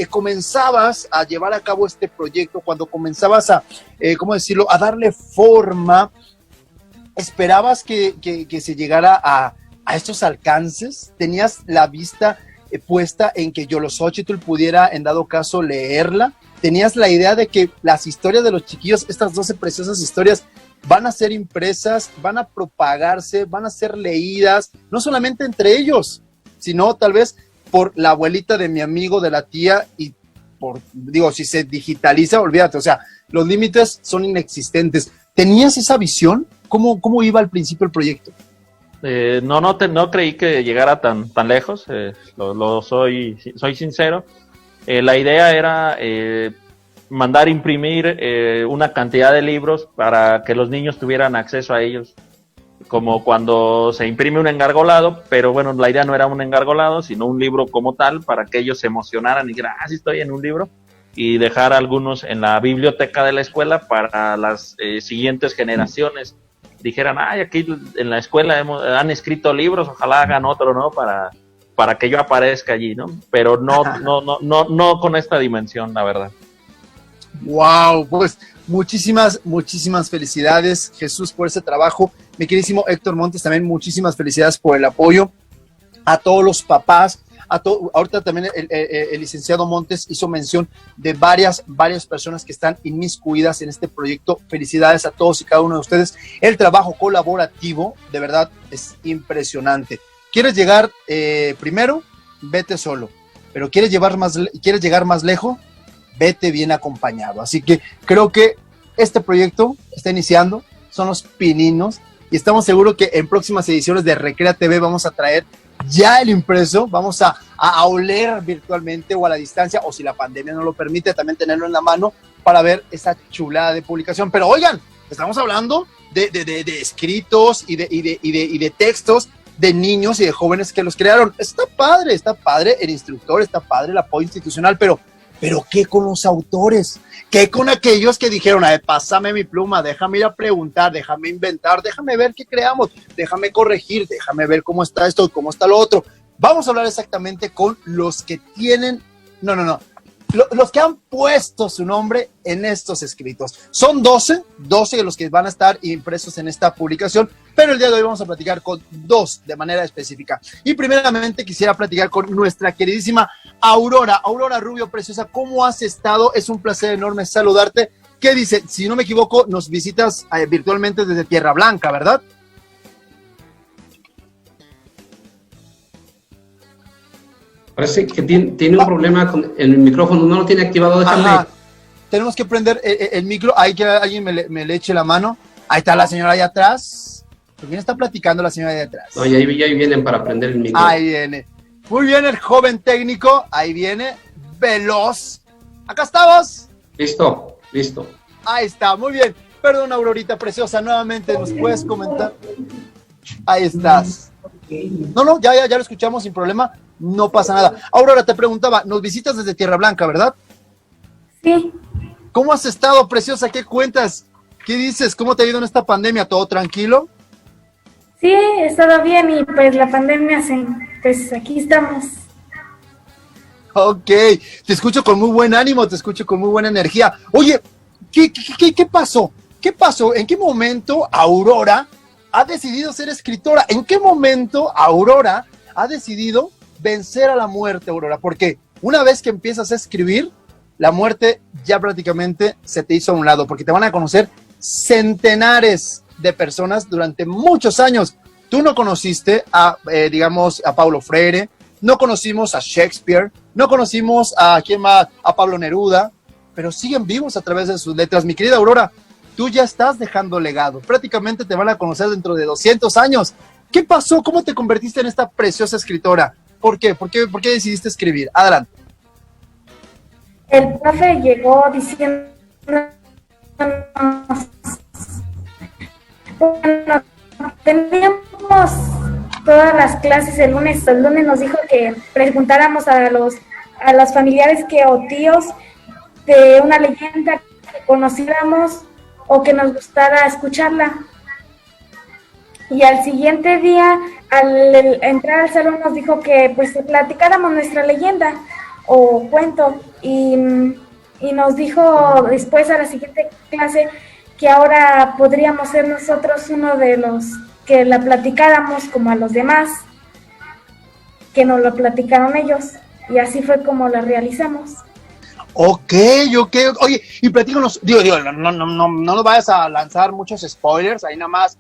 comenzabas a llevar a cabo este proyecto, cuando comenzabas a darle forma, ¿esperabas que se llegara a estos alcances? ¿Tenías la vista puesta en que Yolosóchitl pudiera, en dado caso, leerla? ¿Tenías la idea de que las historias de los chiquillos, estas 12 preciosas historias, van a ser impresas, van a propagarse, van a ser leídas, no solamente entre ellos, sino tal vez por la abuelita de mi amigo, de la tía, y si se digitaliza, olvídate, o sea, los límites son inexistentes. ¿Tenías esa visión? ¿Cómo iba al principio el proyecto?
No creí que llegara tan lejos, soy sincero. La idea era mandar imprimir una cantidad de libros para que los niños tuvieran acceso a ellos, como cuando se imprime un engargolado, pero bueno, la idea no era un engargolado, sino un libro como tal, para que ellos se emocionaran y dijeran, sí estoy en un libro, y dejar algunos en la biblioteca de la escuela para las siguientes generaciones. Dijeran, aquí en la escuela han escrito libros, ojalá hagan otro, ¿no? Para que yo aparezca allí, ¿no? Pero no con esta dimensión, la verdad.
Wow, pues muchísimas felicidades, Jesús, por ese trabajo. Mi queridísimo Héctor Montes, también muchísimas felicidades por el apoyo a todos los papás. Ahorita también el licenciado Montes hizo mención de varias personas que están inmiscuidas en este proyecto. Felicidades a todos y cada uno de ustedes. El trabajo colaborativo, de verdad, es impresionante. ¿Quieres llegar primero? Vete solo. Pero ¿quieres llegar más lejos? Vete bien acompañado. Así que creo que este proyecto está iniciando, son los pininos, y estamos seguros que en próximas ediciones de Recrea TV vamos a traer ya el impreso, vamos a oler virtualmente o a la distancia, o si la pandemia no lo permite, también tenerlo en la mano para ver esa chulada de publicación. Pero oigan, estamos hablando de escritos y de textos de niños y de jóvenes que los crearon. Está padre el instructor, está padre el apoyo institucional, pero ¿qué con los autores? ¿Qué con aquellos que dijeron, pásame mi pluma, déjame ir a preguntar, déjame inventar, déjame ver qué creamos, déjame corregir, déjame ver cómo está esto, cómo está lo otro? Vamos a hablar exactamente con los que tienen, los que han puesto su nombre en estos escritos. Son 12 de los que van a estar impresos en esta publicación, pero el día de hoy vamos a platicar con 2 de manera específica. Y primeramente quisiera platicar con nuestra queridísima Aurora Rubio, preciosa. ¿Cómo has estado? Es un placer enorme saludarte. ¿Qué dice? Si no me equivoco, nos visitas virtualmente desde Tierra Blanca, ¿verdad?
Parece que tiene un problema con el micrófono, no lo tiene activado, déjame.
Ajá. Tenemos que prender el micro, hay que alguien me le eche la mano. Ahí está la señora allá atrás. ¿Con quién está platicando la señora allá atrás?
No, y ahí vienen para prender el micro.
Ahí viene. Muy bien, el joven técnico, ahí viene, veloz. Acá estamos.
Listo.
Ahí está, muy bien. Perdón, Aurorita preciosa, nuevamente nos puedes comentar. Ahí estás. No, ya lo escuchamos sin problema, no pasa nada. Aurora, te preguntaba, nos visitas desde Tierra Blanca, ¿verdad?
Sí,
¿Cómo has estado, preciosa? ¿Qué cuentas? ¿Qué dices? ¿Cómo te ha ido en esta pandemia? ¿Todo tranquilo?
sí, he estado bien y pues la pandemia, pues aquí estamos.
Ok, te escucho con muy buen ánimo, te escucho con muy buena energía. Oye, ¿qué pasó? ¿Qué pasó? ¿En qué momento Aurora ha decidido ser escritora? ¿En qué momento Aurora ha decidido vencer a la muerte, Aurora? Porque una vez que empiezas a escribir, la muerte ya prácticamente se te hizo a un lado, porque te van a conocer centenares de personas durante muchos años. Tú no conociste a Paulo Freire, no conocimos a Shakespeare, no conocimos a ¿quién más? A Pablo Neruda, pero siguen vivos a través de sus letras. Mi querida Aurora, tú ya estás dejando legado. Prácticamente te van a conocer dentro de 200 años. ¿Qué pasó? ¿Cómo te convertiste en esta preciosa escritora? ¿Por qué? ¿Por qué decidiste escribir? Adelante.
El profe llegó diciendo, bueno, teníamos todas las clases el lunes nos dijo que preguntáramos a los familiares o tíos de una leyenda que conociéramos o que nos gustara escucharla. Y al siguiente día, al entrar al salón, nos dijo que pues platicáramos nuestra leyenda o cuento, y nos dijo después a la siguiente clase que ahora podríamos ser nosotros uno de los que la platicáramos como a los demás, que nos lo platicaron ellos, y así fue como la realizamos.
Ok. Oye, y platícanos, no nos vayas a lanzar muchos spoilers, ahí nada más,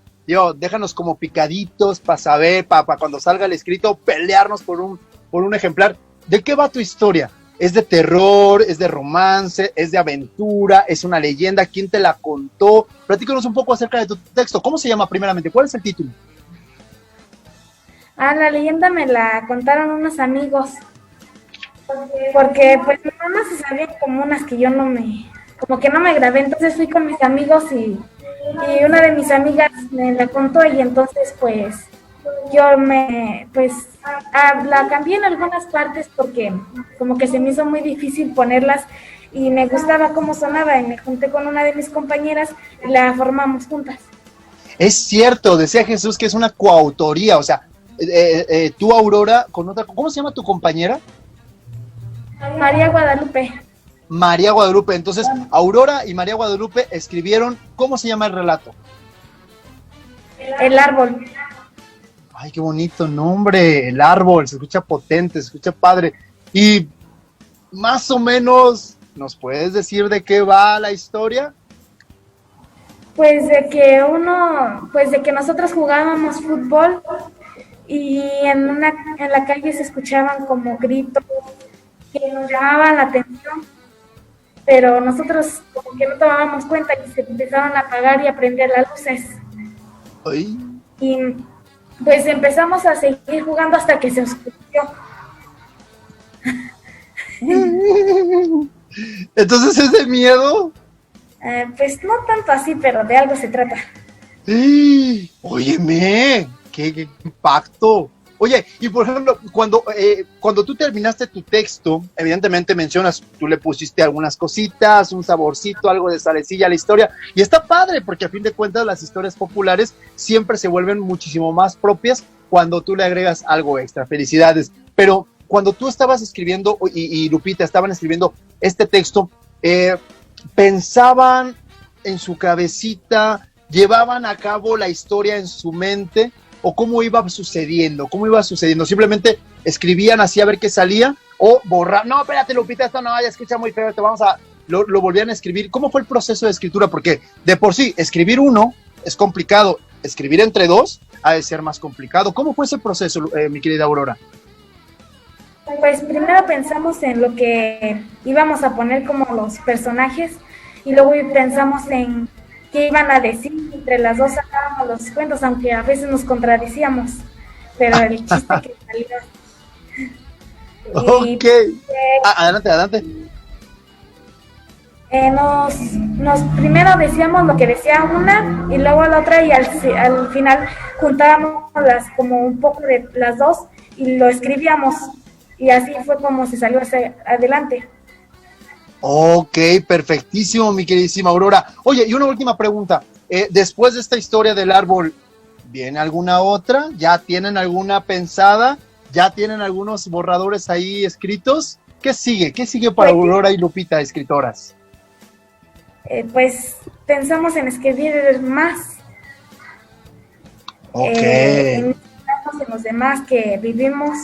déjanos como picaditos para saber, para cuando salga el escrito, pelearnos por un ejemplar. ¿De qué va tu historia? ¿Es de terror? ¿Es de romance? ¿Es de aventura? ¿Es una leyenda? ¿Quién te la contó? Platícanos un poco acerca de tu texto. ¿Cómo se llama primeramente? ¿Cuál es el título?
La leyenda me la contaron unos amigos, porque pues nada más se sabían como unas que yo no me grabé, entonces fui con mis amigos y una de mis amigas me la contó, y entonces pues yo la cambié en algunas partes porque como que se me hizo muy difícil ponerlas y me gustaba cómo sonaba, y me junté con una de mis compañeras y la formamos juntas.
Es cierto, decía Jesús que es una coautoría, o sea, tú, Aurora, con otra, ¿cómo se llama tu compañera?
María Guadalupe.
María Guadalupe. Entonces, Aurora y María Guadalupe escribieron, ¿cómo se llama el relato?
El árbol.
Ay, qué bonito nombre, El Árbol, se escucha potente, se escucha padre. Y más o menos, ¿nos puedes decir de qué va la historia?
Pues de que nosotros jugábamos fútbol y en la calle se escuchaban como gritos que nos llamaban la atención, pero nosotros como que no tomábamos cuenta y se empezaron a apagar y a prender las luces.
Ay.
Y pues empezamos a seguir jugando hasta que se oscureció.
Entonces, ¿es de miedo?
Pues no tanto así, pero de algo se trata.
¡Sí! Óyeme, qué impacto. Oye, y por ejemplo, cuando tú terminaste tu texto, evidentemente mencionas, tú le pusiste algunas cositas, un saborcito, algo de salecilla a la historia, y está padre, porque a fin de cuentas las historias populares siempre se vuelven muchísimo más propias cuando tú le agregas algo extra. Felicidades. Pero cuando tú estabas escribiendo, y Lupita estaban escribiendo este texto, pensaban en su cabecita, llevaban a cabo la historia en su mente, o cómo iba sucediendo, simplemente escribían así a ver qué salía, o borrar, no, espérate Lupita, esto no, ya escucha muy feo, lo volvían a escribir. ¿Cómo fue el proceso de escritura? Porque de por sí, escribir uno es complicado, escribir entre dos ha de ser más complicado. ¿Cómo fue ese proceso, mi querida Aurora?
Pues primero pensamos en lo que íbamos a poner como los personajes, y luego pensamos en qué iban a decir. Entre las dos sacábamos los cuentos, aunque a veces nos contradecíamos, pero el chiste que salió.
Ok. Adelante.
Nos primero decíamos lo que decía una y luego la otra, y al final juntábamos como un poco de las dos y lo escribíamos, y así fue como se salió hacia adelante.
Ok, perfectísimo, mi queridísima Aurora. Oye, y una última pregunta. Después de esta historia del árbol, ¿viene alguna otra? ¿Ya tienen alguna pensada? ¿Ya tienen algunos borradores ahí escritos? ¿Qué sigue? ¿Qué sigue para Aurora y Lupita, escritoras?
Pues pensamos en escribir más.
Ok.
En los demás que vivimos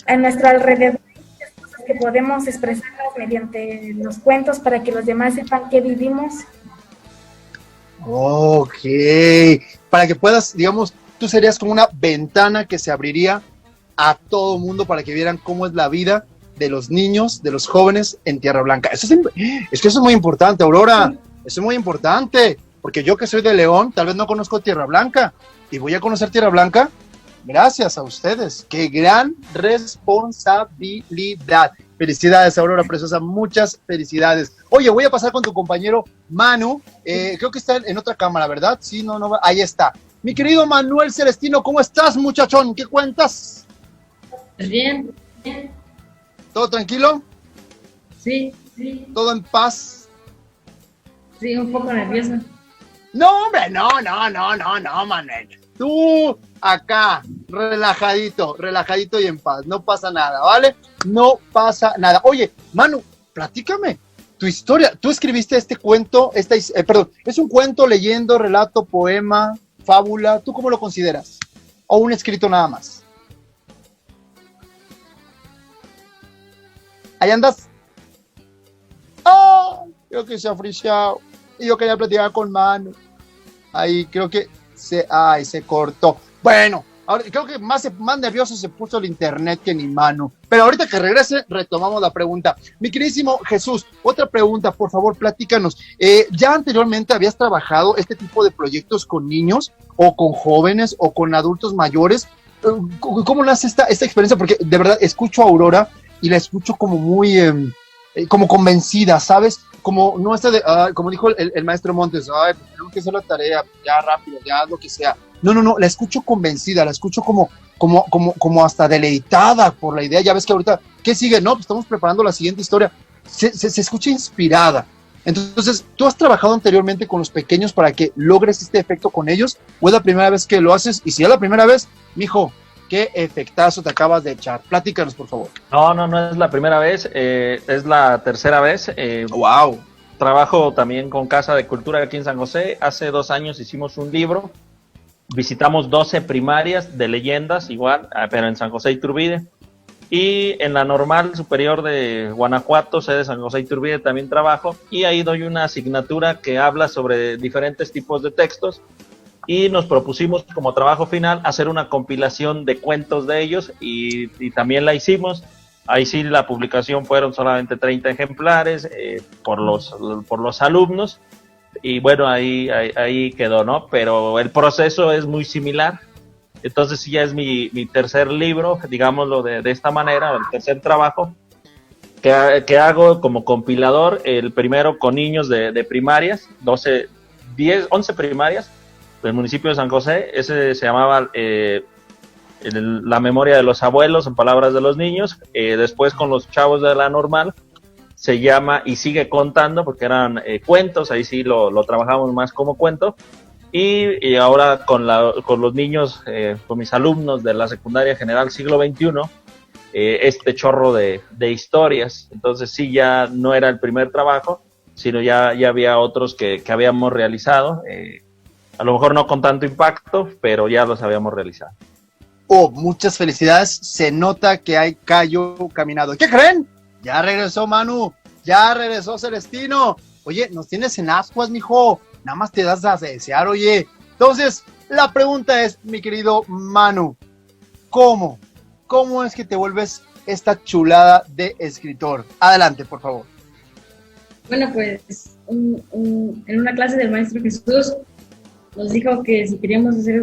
a nuestro alrededor, que podemos expresarlas mediante los cuentos para que los demás sepan que vivimos.
Ok, para que puedas, digamos, tú serías como una ventana que se abriría a todo mundo para que vieran cómo es la vida de los niños, de los jóvenes en Tierra Blanca. Es que eso es muy importante, Aurora, sí. Eso es muy importante, porque yo que soy de León, tal vez no conozco Tierra Blanca, y voy a conocer Tierra Blanca gracias a ustedes. ¡Qué gran responsabilidad! Felicidades, Aurora preciosa, muchas felicidades. Oye, voy a pasar con tu compañero Manu, creo que está en otra cámara, ¿verdad? Sí, no, ahí está. Mi querido Manuel Celestino, ¿cómo estás, muchachón? ¿Qué cuentas?
Bien.
¿Todo tranquilo?
Sí.
¿Todo en paz?
Sí, un poco nervioso.
No, hombre, no, Manuel. Tú acá, relajadito y en paz, no pasa nada, ¿vale? No pasa nada. Oye, Manu, platícame tu historia. Tú escribiste este cuento, es un cuento, leyendo, relato, poema, fábula. ¿Tú cómo lo consideras? ¿O un escrito nada más? ¿Ahí andas? ¡Ah! Creo que se ha friseado. Y yo quería platicar con Manu. Ahí creo que se cortó. Bueno, ahora creo que más nervioso se puso el internet que ni Manu. Pero ahorita que regrese, retomamos la pregunta. Mi queridísimo Jesús, otra pregunta, por favor, platícanos. ¿Ya anteriormente habías trabajado este tipo de proyectos con niños, o con jóvenes, o con adultos mayores? ¿Cómo nace esta experiencia? Porque de verdad escucho a Aurora y la escucho como muy como convencida, ¿sabes? Como no como dijo el maestro Montes, tenemos que hacer la tarea, ya rápido, ya lo que sea. No, la escucho convencida, la escucho como hasta deleitada por la idea. Ya ves que ahorita, ¿qué sigue? No, pues estamos preparando la siguiente historia. Se escucha inspirada. Entonces, ¿tú has trabajado anteriormente con los pequeños para que logres este efecto con ellos? ¿O es la primera vez que lo haces? Y si es la primera vez, mijo, qué efectazo te acabas de echar. Platícanos, por favor.
No es la primera vez, es la tercera vez.
¡Wow!
Trabajo también con Casa de Cultura aquí en San José. Hace 2 años hicimos un libro. Visitamos 12 primarias de leyendas, igual, pero en San José Iturbide. Y en la Normal Superior de Guanajuato, sede de San José Iturbide, también trabajo. Y ahí doy una asignatura que habla sobre diferentes tipos de textos. Y nos propusimos como trabajo final hacer una compilación de cuentos de ellos, y también la hicimos. Ahí sí la publicación fueron solamente 30 ejemplares por los alumnos, y bueno, ahí quedó, ¿no? Pero el proceso es muy similar. Entonces sí, ya es mi tercer libro, digámoslo de esta manera, el tercer trabajo que hago como compilador. El primero con niños de primarias, 11 primarias del municipio de San José. Ese se llamaba La memoria de los abuelos, en palabras de los niños. Después con los chavos de la normal se llama Y sigue contando, porque eran cuentos, ahí sí lo trabajamos más como cuento. Y ahora con los niños, con mis alumnos de la secundaria general siglo XXI, este chorro de historias. Entonces sí, ya no era el primer trabajo, sino ya había otros que habíamos realizado, a lo mejor no con tanto impacto, pero ya los habíamos realizado.
Oh, muchas felicidades, se nota que hay callo caminado. ¿Qué creen? Ya regresó Manu, ya regresó Celestino. Oye, nos tienes en ascuas, mijo, nada más te das a desear, oye. Entonces, la pregunta es, mi querido Manu, ¿cómo es que te vuelves esta chulada de escritor? Adelante, por favor.
Bueno, pues en una clase del maestro Jesús nos dijo que si queríamos hacer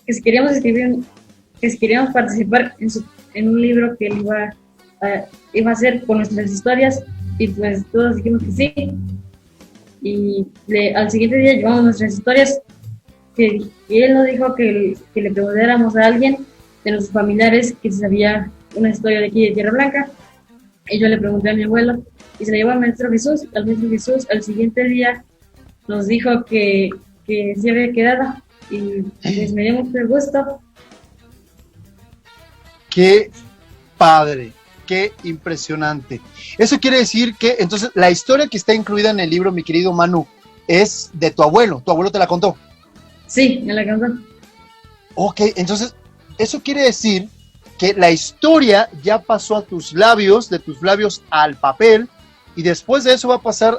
que si queríamos escribir, que si queríamos participar en un libro que él iba a hacer con nuestras historias, y pues todos dijimos que sí. Y al siguiente día llevamos nuestras historias, que él nos dijo que le preguntáramos a alguien de nuestros familiares que sabía una historia de aquí de Tierra Blanca, y yo le pregunté a mi abuelo, y se la llevó al maestro Jesús. Al maestro Jesús al siguiente día nos dijo que sí había quedado, y pues me dio mucho gusto.
Qué padre, qué impresionante. Eso quiere decir que entonces la historia que está incluida en el libro, mi querido Manu, es de tu abuelo te la contó.
Sí, me la contó.
Ok, entonces eso quiere decir que la historia ya pasó a tus labios, de tus labios al papel, y después de eso va a pasar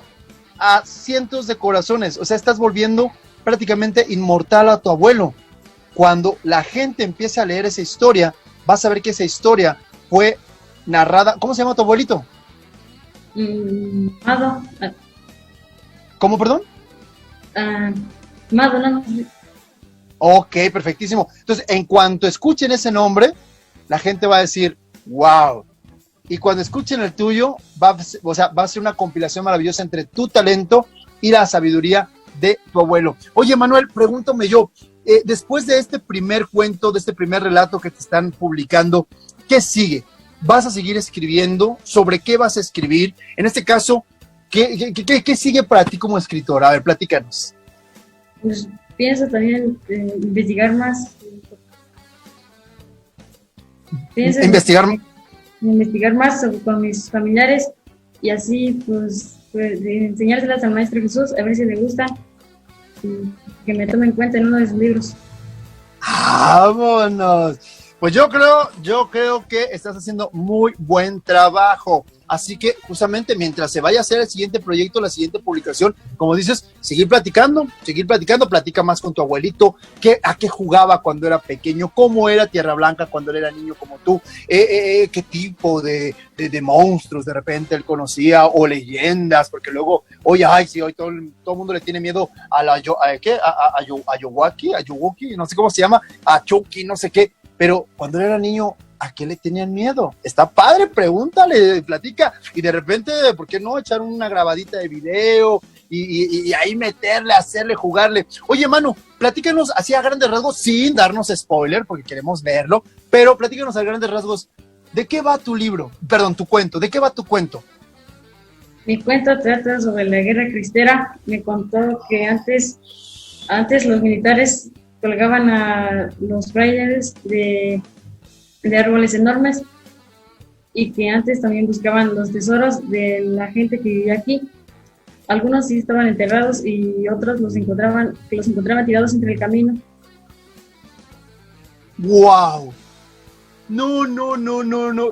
a cientos de corazones. O sea, estás volviendo prácticamente inmortal a tu abuelo. Cuando la gente empiece a leer esa historia, vas a ver que esa historia fue narrada. ¿Cómo se llama tu abuelito?
Mado.
¿Cómo, perdón?
Mado, no.
Ok, perfectísimo. Entonces, en cuanto escuchen ese nombre, la gente va a decir, wow. Y cuando escuchen el tuyo, va a ser una compilación maravillosa entre tu talento y la sabiduría de tu abuelo. Oye, Manuel, pregúntame yo, después de este primer cuento, de este primer relato que te están publicando, ¿qué sigue? ¿Vas a seguir escribiendo? ¿Sobre qué vas a escribir? En este caso, ¿qué sigue para ti como escritor? A ver, platícanos.
Pues pienso también investigar más. Investigar más con mis familiares, y así pues enseñárselas al maestro Jesús, a ver si le gustan, y que me tome en cuenta en uno de sus libros.
¡Vámonos! Pues yo creo que estás haciendo muy buen trabajo. Así que justamente mientras se vaya a hacer el siguiente proyecto, la siguiente publicación, como dices, seguir platicando, platica más con tu abuelito, a qué jugaba cuando era pequeño, cómo era Tierra Blanca cuando él era niño como tú, qué tipo de monstruos de repente él conocía, o leyendas, porque luego, oye, hoy todo el mundo le tiene miedo a la Ayuwoki, no sé cómo se llama, a Chucky, no sé qué, pero cuando él era niño, ¿a qué le tenían miedo? Está padre, pregúntale, platica, y de repente, ¿por qué no echar una grabadita de video y ahí meterle, hacerle, jugarle? Oye, Manu, platícanos así a grandes rasgos, sin darnos spoiler, porque queremos verlo, pero platícanos a grandes rasgos, ¿de qué va tu libro? Perdón, tu cuento, ¿de qué va tu cuento?
Mi cuento trata sobre la guerra cristera. Me contó que antes los militares colgaban a los frailes de árboles enormes, y que antes también buscaban los tesoros de la gente que vivía aquí. Algunos sí estaban enterrados y otros los encontraban tirados entre el camino.
¡Wow! No,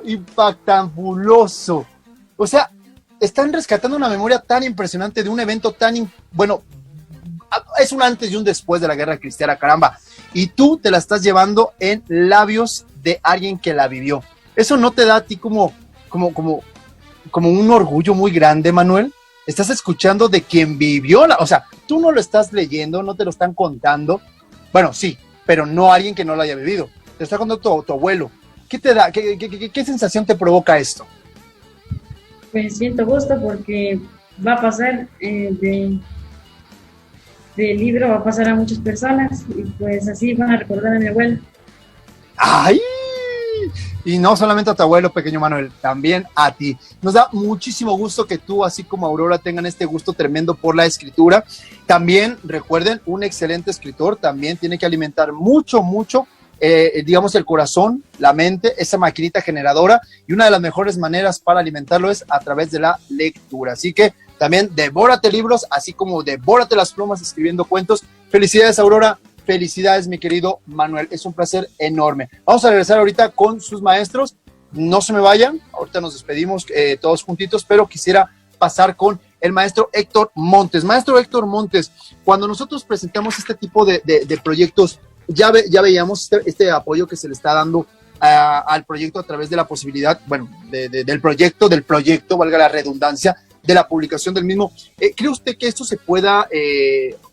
impactabuloso. O sea, están rescatando una memoria tan impresionante de un evento tan, bueno, es un antes y un después de la guerra cristera, caramba. Y tú te la estás llevando en labios de alguien que la vivió. ¿Eso no te da a ti como un orgullo muy grande, Manuel? estás escuchando de quien vivió o sea, tú no lo estás leyendo, no te lo están contando, bueno, sí, pero no alguien que no lo haya vivido, te está contando tu abuelo. ¿Qué te da, qué sensación te provoca esto?
Pues siento gusto porque va a pasar del libro, va a pasar a muchas personas y pues así van a recordar a mi abuelo.
¡Ay! Y no solamente a tu abuelo, pequeño Manuel, también a ti. Nos da muchísimo gusto que tú, así como Aurora, tengan este gusto tremendo por la escritura. También, recuerden, un excelente escritor también tiene que alimentar mucho, digamos, el corazón, la mente, esa maquinita generadora, y una de las mejores maneras para alimentarlo es a través de la lectura. Así que también devórate libros, así como devórate las plumas escribiendo cuentos. Felicidades, Aurora. Felicidades, mi querido Manuel, es un placer enorme. Vamos a regresar ahorita con sus maestros, no se me vayan, ahorita nos despedimos todos juntitos, pero quisiera pasar con el maestro Héctor Montes. Maestro Héctor Montes, cuando nosotros presentamos este tipo de proyectos, ya veíamos este apoyo que se le está dando al proyecto a través de la posibilidad, bueno, del proyecto, valga la redundancia, de la publicación del mismo. ¿Cree usted que esto se pueda,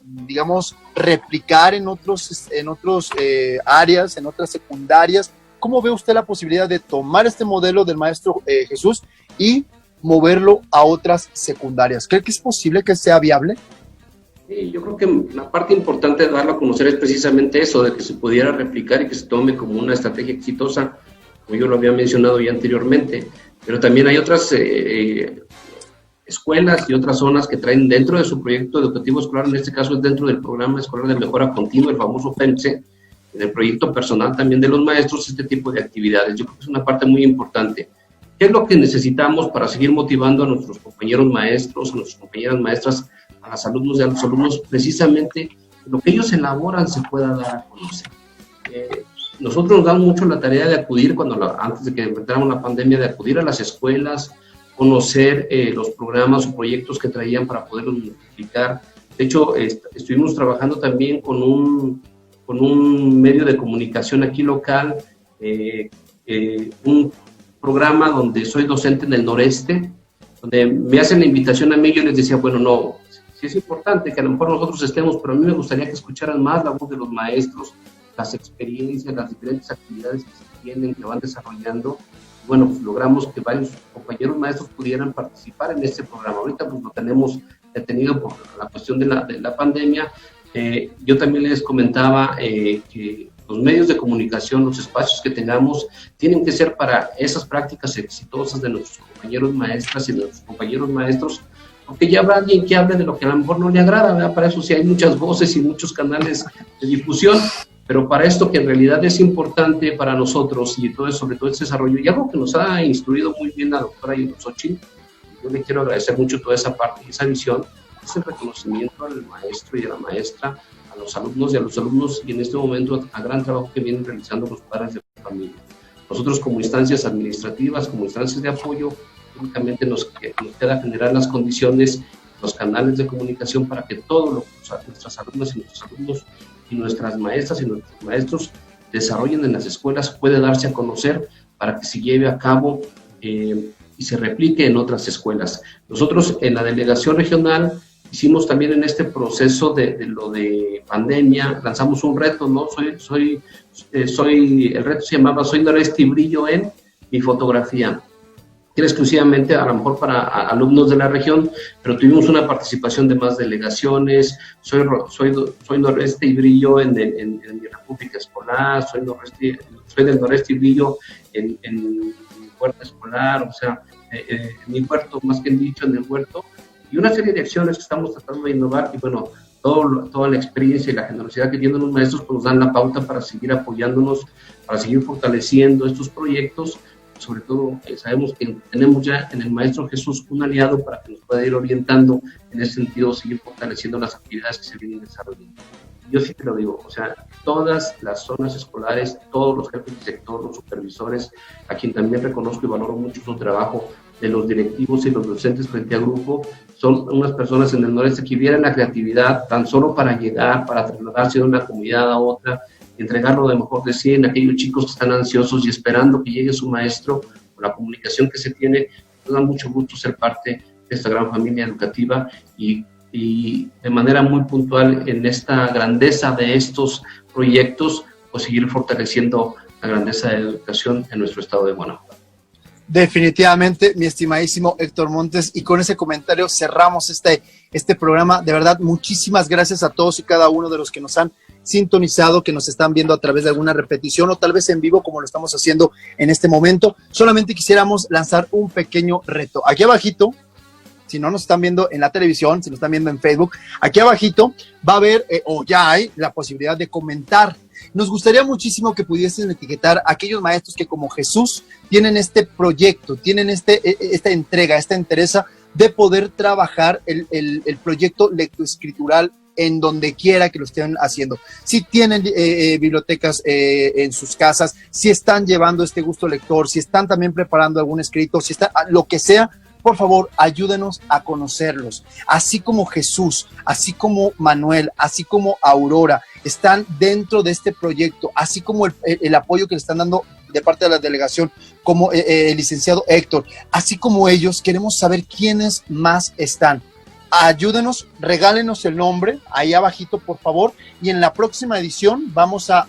digamos, replicar en otros áreas, en otras secundarias? ¿Cómo ve usted la posibilidad de tomar este modelo del maestro Jesús y moverlo a otras secundarias? ¿Cree que es posible que sea viable?
Sí, yo creo que la parte importante de darlo a conocer es precisamente eso, de que se pudiera replicar y que se tome como una estrategia exitosa, como yo lo había mencionado ya anteriormente, pero también hay otras escuelas y otras zonas que traen dentro de su proyecto educativo escolar, en este caso es dentro del programa escolar de mejora continua, el famoso FEMSE, en el proyecto personal también de los maestros, este tipo de actividades. Yo creo que es una parte muy importante. ¿Qué es lo que necesitamos para seguir motivando a nuestros compañeros maestros, a nuestras compañeras maestras, a los alumnos y a los alumnos? Precisamente lo que ellos elaboran se pueda dar a conocer. Nosotros nos damos mucho la tarea de acudir, antes de que enfrentáramos la pandemia, de acudir a las escuelas, conocer los programas o proyectos que traían para poderlos multiplicar. De hecho, estuvimos trabajando también con un medio de comunicación aquí local, un programa donde soy docente en el noreste, donde me hacen la invitación a mí, yo les decía, bueno, no, sí es importante que a lo mejor nosotros estemos, pero a mí me gustaría que escucharan más la voz de los maestros, las experiencias, las diferentes actividades que se tienen, que van desarrollando. Bueno, pues logramos que varios compañeros maestros pudieran participar en este programa. Ahorita pues lo tenemos detenido por la cuestión de la pandemia. Yo también les comentaba que los medios de comunicación, los espacios que tengamos, tienen que ser para esas prácticas exitosas de nuestros compañeros maestras y de nuestros compañeros maestros, porque ya habrá alguien que hable de lo que a lo mejor no le agrada, ¿verdad? Para eso sí hay muchas voces y muchos canales de difusión, pero para esto que en realidad es importante para nosotros y todo eso, sobre todo ese desarrollo, y algo que nos ha instruido muy bien la doctora Xochitl, yo le quiero agradecer mucho toda esa parte y esa visión, es el reconocimiento al maestro y a la maestra, a los alumnos y a los alumnos, y en este momento a gran trabajo que vienen realizando los padres de familia. Nosotros como instancias administrativas, como instancias de apoyo, únicamente nos queda generar las condiciones, los canales de comunicación para que todos nuestras alumnas y nuestros alumnos y nuestras maestras y nuestros maestros desarrollen en las escuelas, puede darse a conocer para que se lleve a cabo y se replique en otras escuelas. Nosotros en la delegación regional hicimos también en este proceso de lo de pandemia, lanzamos un reto, ¿no? El reto se llamaba Soy Noreste y Brillo en mi fotografía. Era exclusivamente a lo mejor para alumnos de la región, pero tuvimos una participación de más delegaciones. Soy noreste y brillo en mi república escolar, soy del noreste y brillo en mi huerta escolar, o sea, en mi huerto, más que dicho, en el huerto, y una serie de acciones que estamos tratando de innovar, y bueno, toda la experiencia y la generosidad que tienen los maestros pues nos dan la pauta para seguir apoyándonos, para seguir fortaleciendo estos proyectos. Sobre todo sabemos que tenemos ya en el Maestro Jesús un aliado para que nos pueda ir orientando en ese sentido, seguir fortaleciendo las actividades que se vienen desarrollando. Yo sí te lo digo, o sea, todas las zonas escolares, todos los jefes de sector, los supervisores, a quien también reconozco y valoro mucho su trabajo, de los directivos y los docentes frente a grupo, son unas personas en el noreste que vieran la creatividad tan solo para llegar, para trasladarse de una comunidad a otra, entregarlo de mejor de 100 a aquellos chicos que están ansiosos y esperando que llegue su maestro, con la comunicación que se tiene. Nos da mucho gusto ser parte esta gran familia educativa y de manera muy puntual en esta grandeza de estos proyectos, pues seguir fortaleciendo la grandeza de la educación en nuestro estado de Guanajuato.
Definitivamente, mi estimadísimo Héctor Montes, y con ese comentario cerramos este programa. De verdad, muchísimas gracias a todos y cada uno de los que nos han sintonizado, que nos están viendo a través de alguna repetición o tal vez en vivo como lo estamos haciendo en este momento. Solamente quisiéramos lanzar un pequeño reto. Aquí abajito, si no nos están viendo en la televisión, si nos están viendo en Facebook, aquí abajito va a haber, o ya hay, la posibilidad de comentar. Nos gustaría muchísimo que pudiesen etiquetar a aquellos maestros que como Jesús tienen este proyecto, tienen esta entrega, esta entereza de poder trabajar el proyecto lectoescritural en donde quiera que lo estén haciendo. Si tienen bibliotecas en sus casas, si están llevando este gusto lector, si están también preparando algún escrito, si está lo que sea, por favor, ayúdenos a conocerlos. Así como Jesús, así como Manuel, así como Aurora, están dentro de este proyecto, así como el apoyo que le están dando de parte de la delegación, como el licenciado Héctor, así como ellos, queremos saber quiénes más están. Ayúdenos, regálenos el nombre ahí abajito, por favor, y en la próxima edición vamos a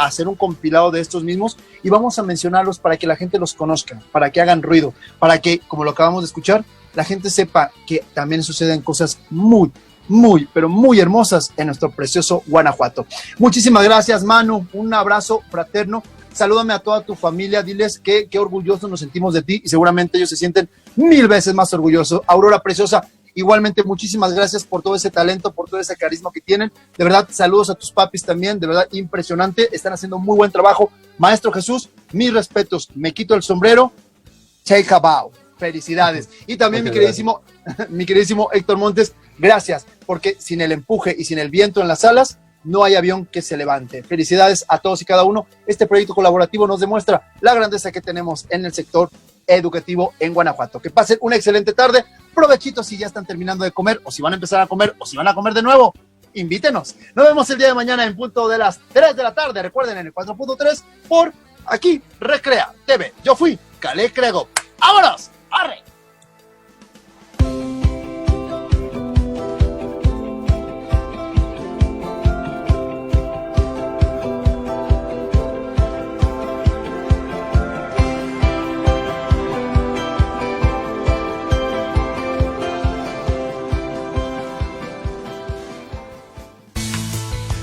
hacer un compilado de estos mismos y vamos a mencionarlos para que la gente los conozca, para que hagan ruido, para que, como lo acabamos de escuchar, la gente sepa que también suceden cosas muy, pero muy hermosas en nuestro precioso Guanajuato. Muchísimas gracias, Manu, un abrazo fraterno. Salúdame a toda tu familia, diles qué orgullosos nos sentimos de ti y seguramente ellos se sienten 1000 veces más orgullosos. Aurora preciosa, igualmente muchísimas gracias por todo ese talento, por todo ese carisma que tienen. De verdad, saludos a tus papis también, de verdad impresionante, están haciendo muy buen trabajo. Maestro Jesús, mis respetos, me quito el sombrero, Cheika Bao, felicidades. Y también mi queridísimo Héctor Montes, gracias, porque sin el empuje y sin el viento en las alas, no hay avión que se levante. Felicidades a todos y cada uno. Este proyecto colaborativo nos demuestra la grandeza que tenemos en el sector educativo en Guanajuato. Que pasen una excelente tarde. Provechito si ya están terminando de comer, o si van a empezar a comer, o si van a comer de nuevo. Invítenos. Nos vemos el día de mañana en punto de las 3 de la tarde. Recuerden, en el 4.3 por aquí, Recrea TV. Yo fui Calé Crego. ¡Vámonos! ¡Arre!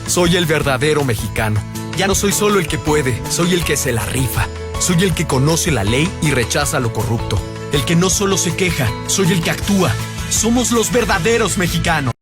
Soy el verdadero mexicano. Ya no soy solo el que puede, soy el que se la rifa. Soy el que conoce la ley y rechaza lo corrupto. El que no solo se queja, soy el que actúa. Somos los verdaderos mexicanos.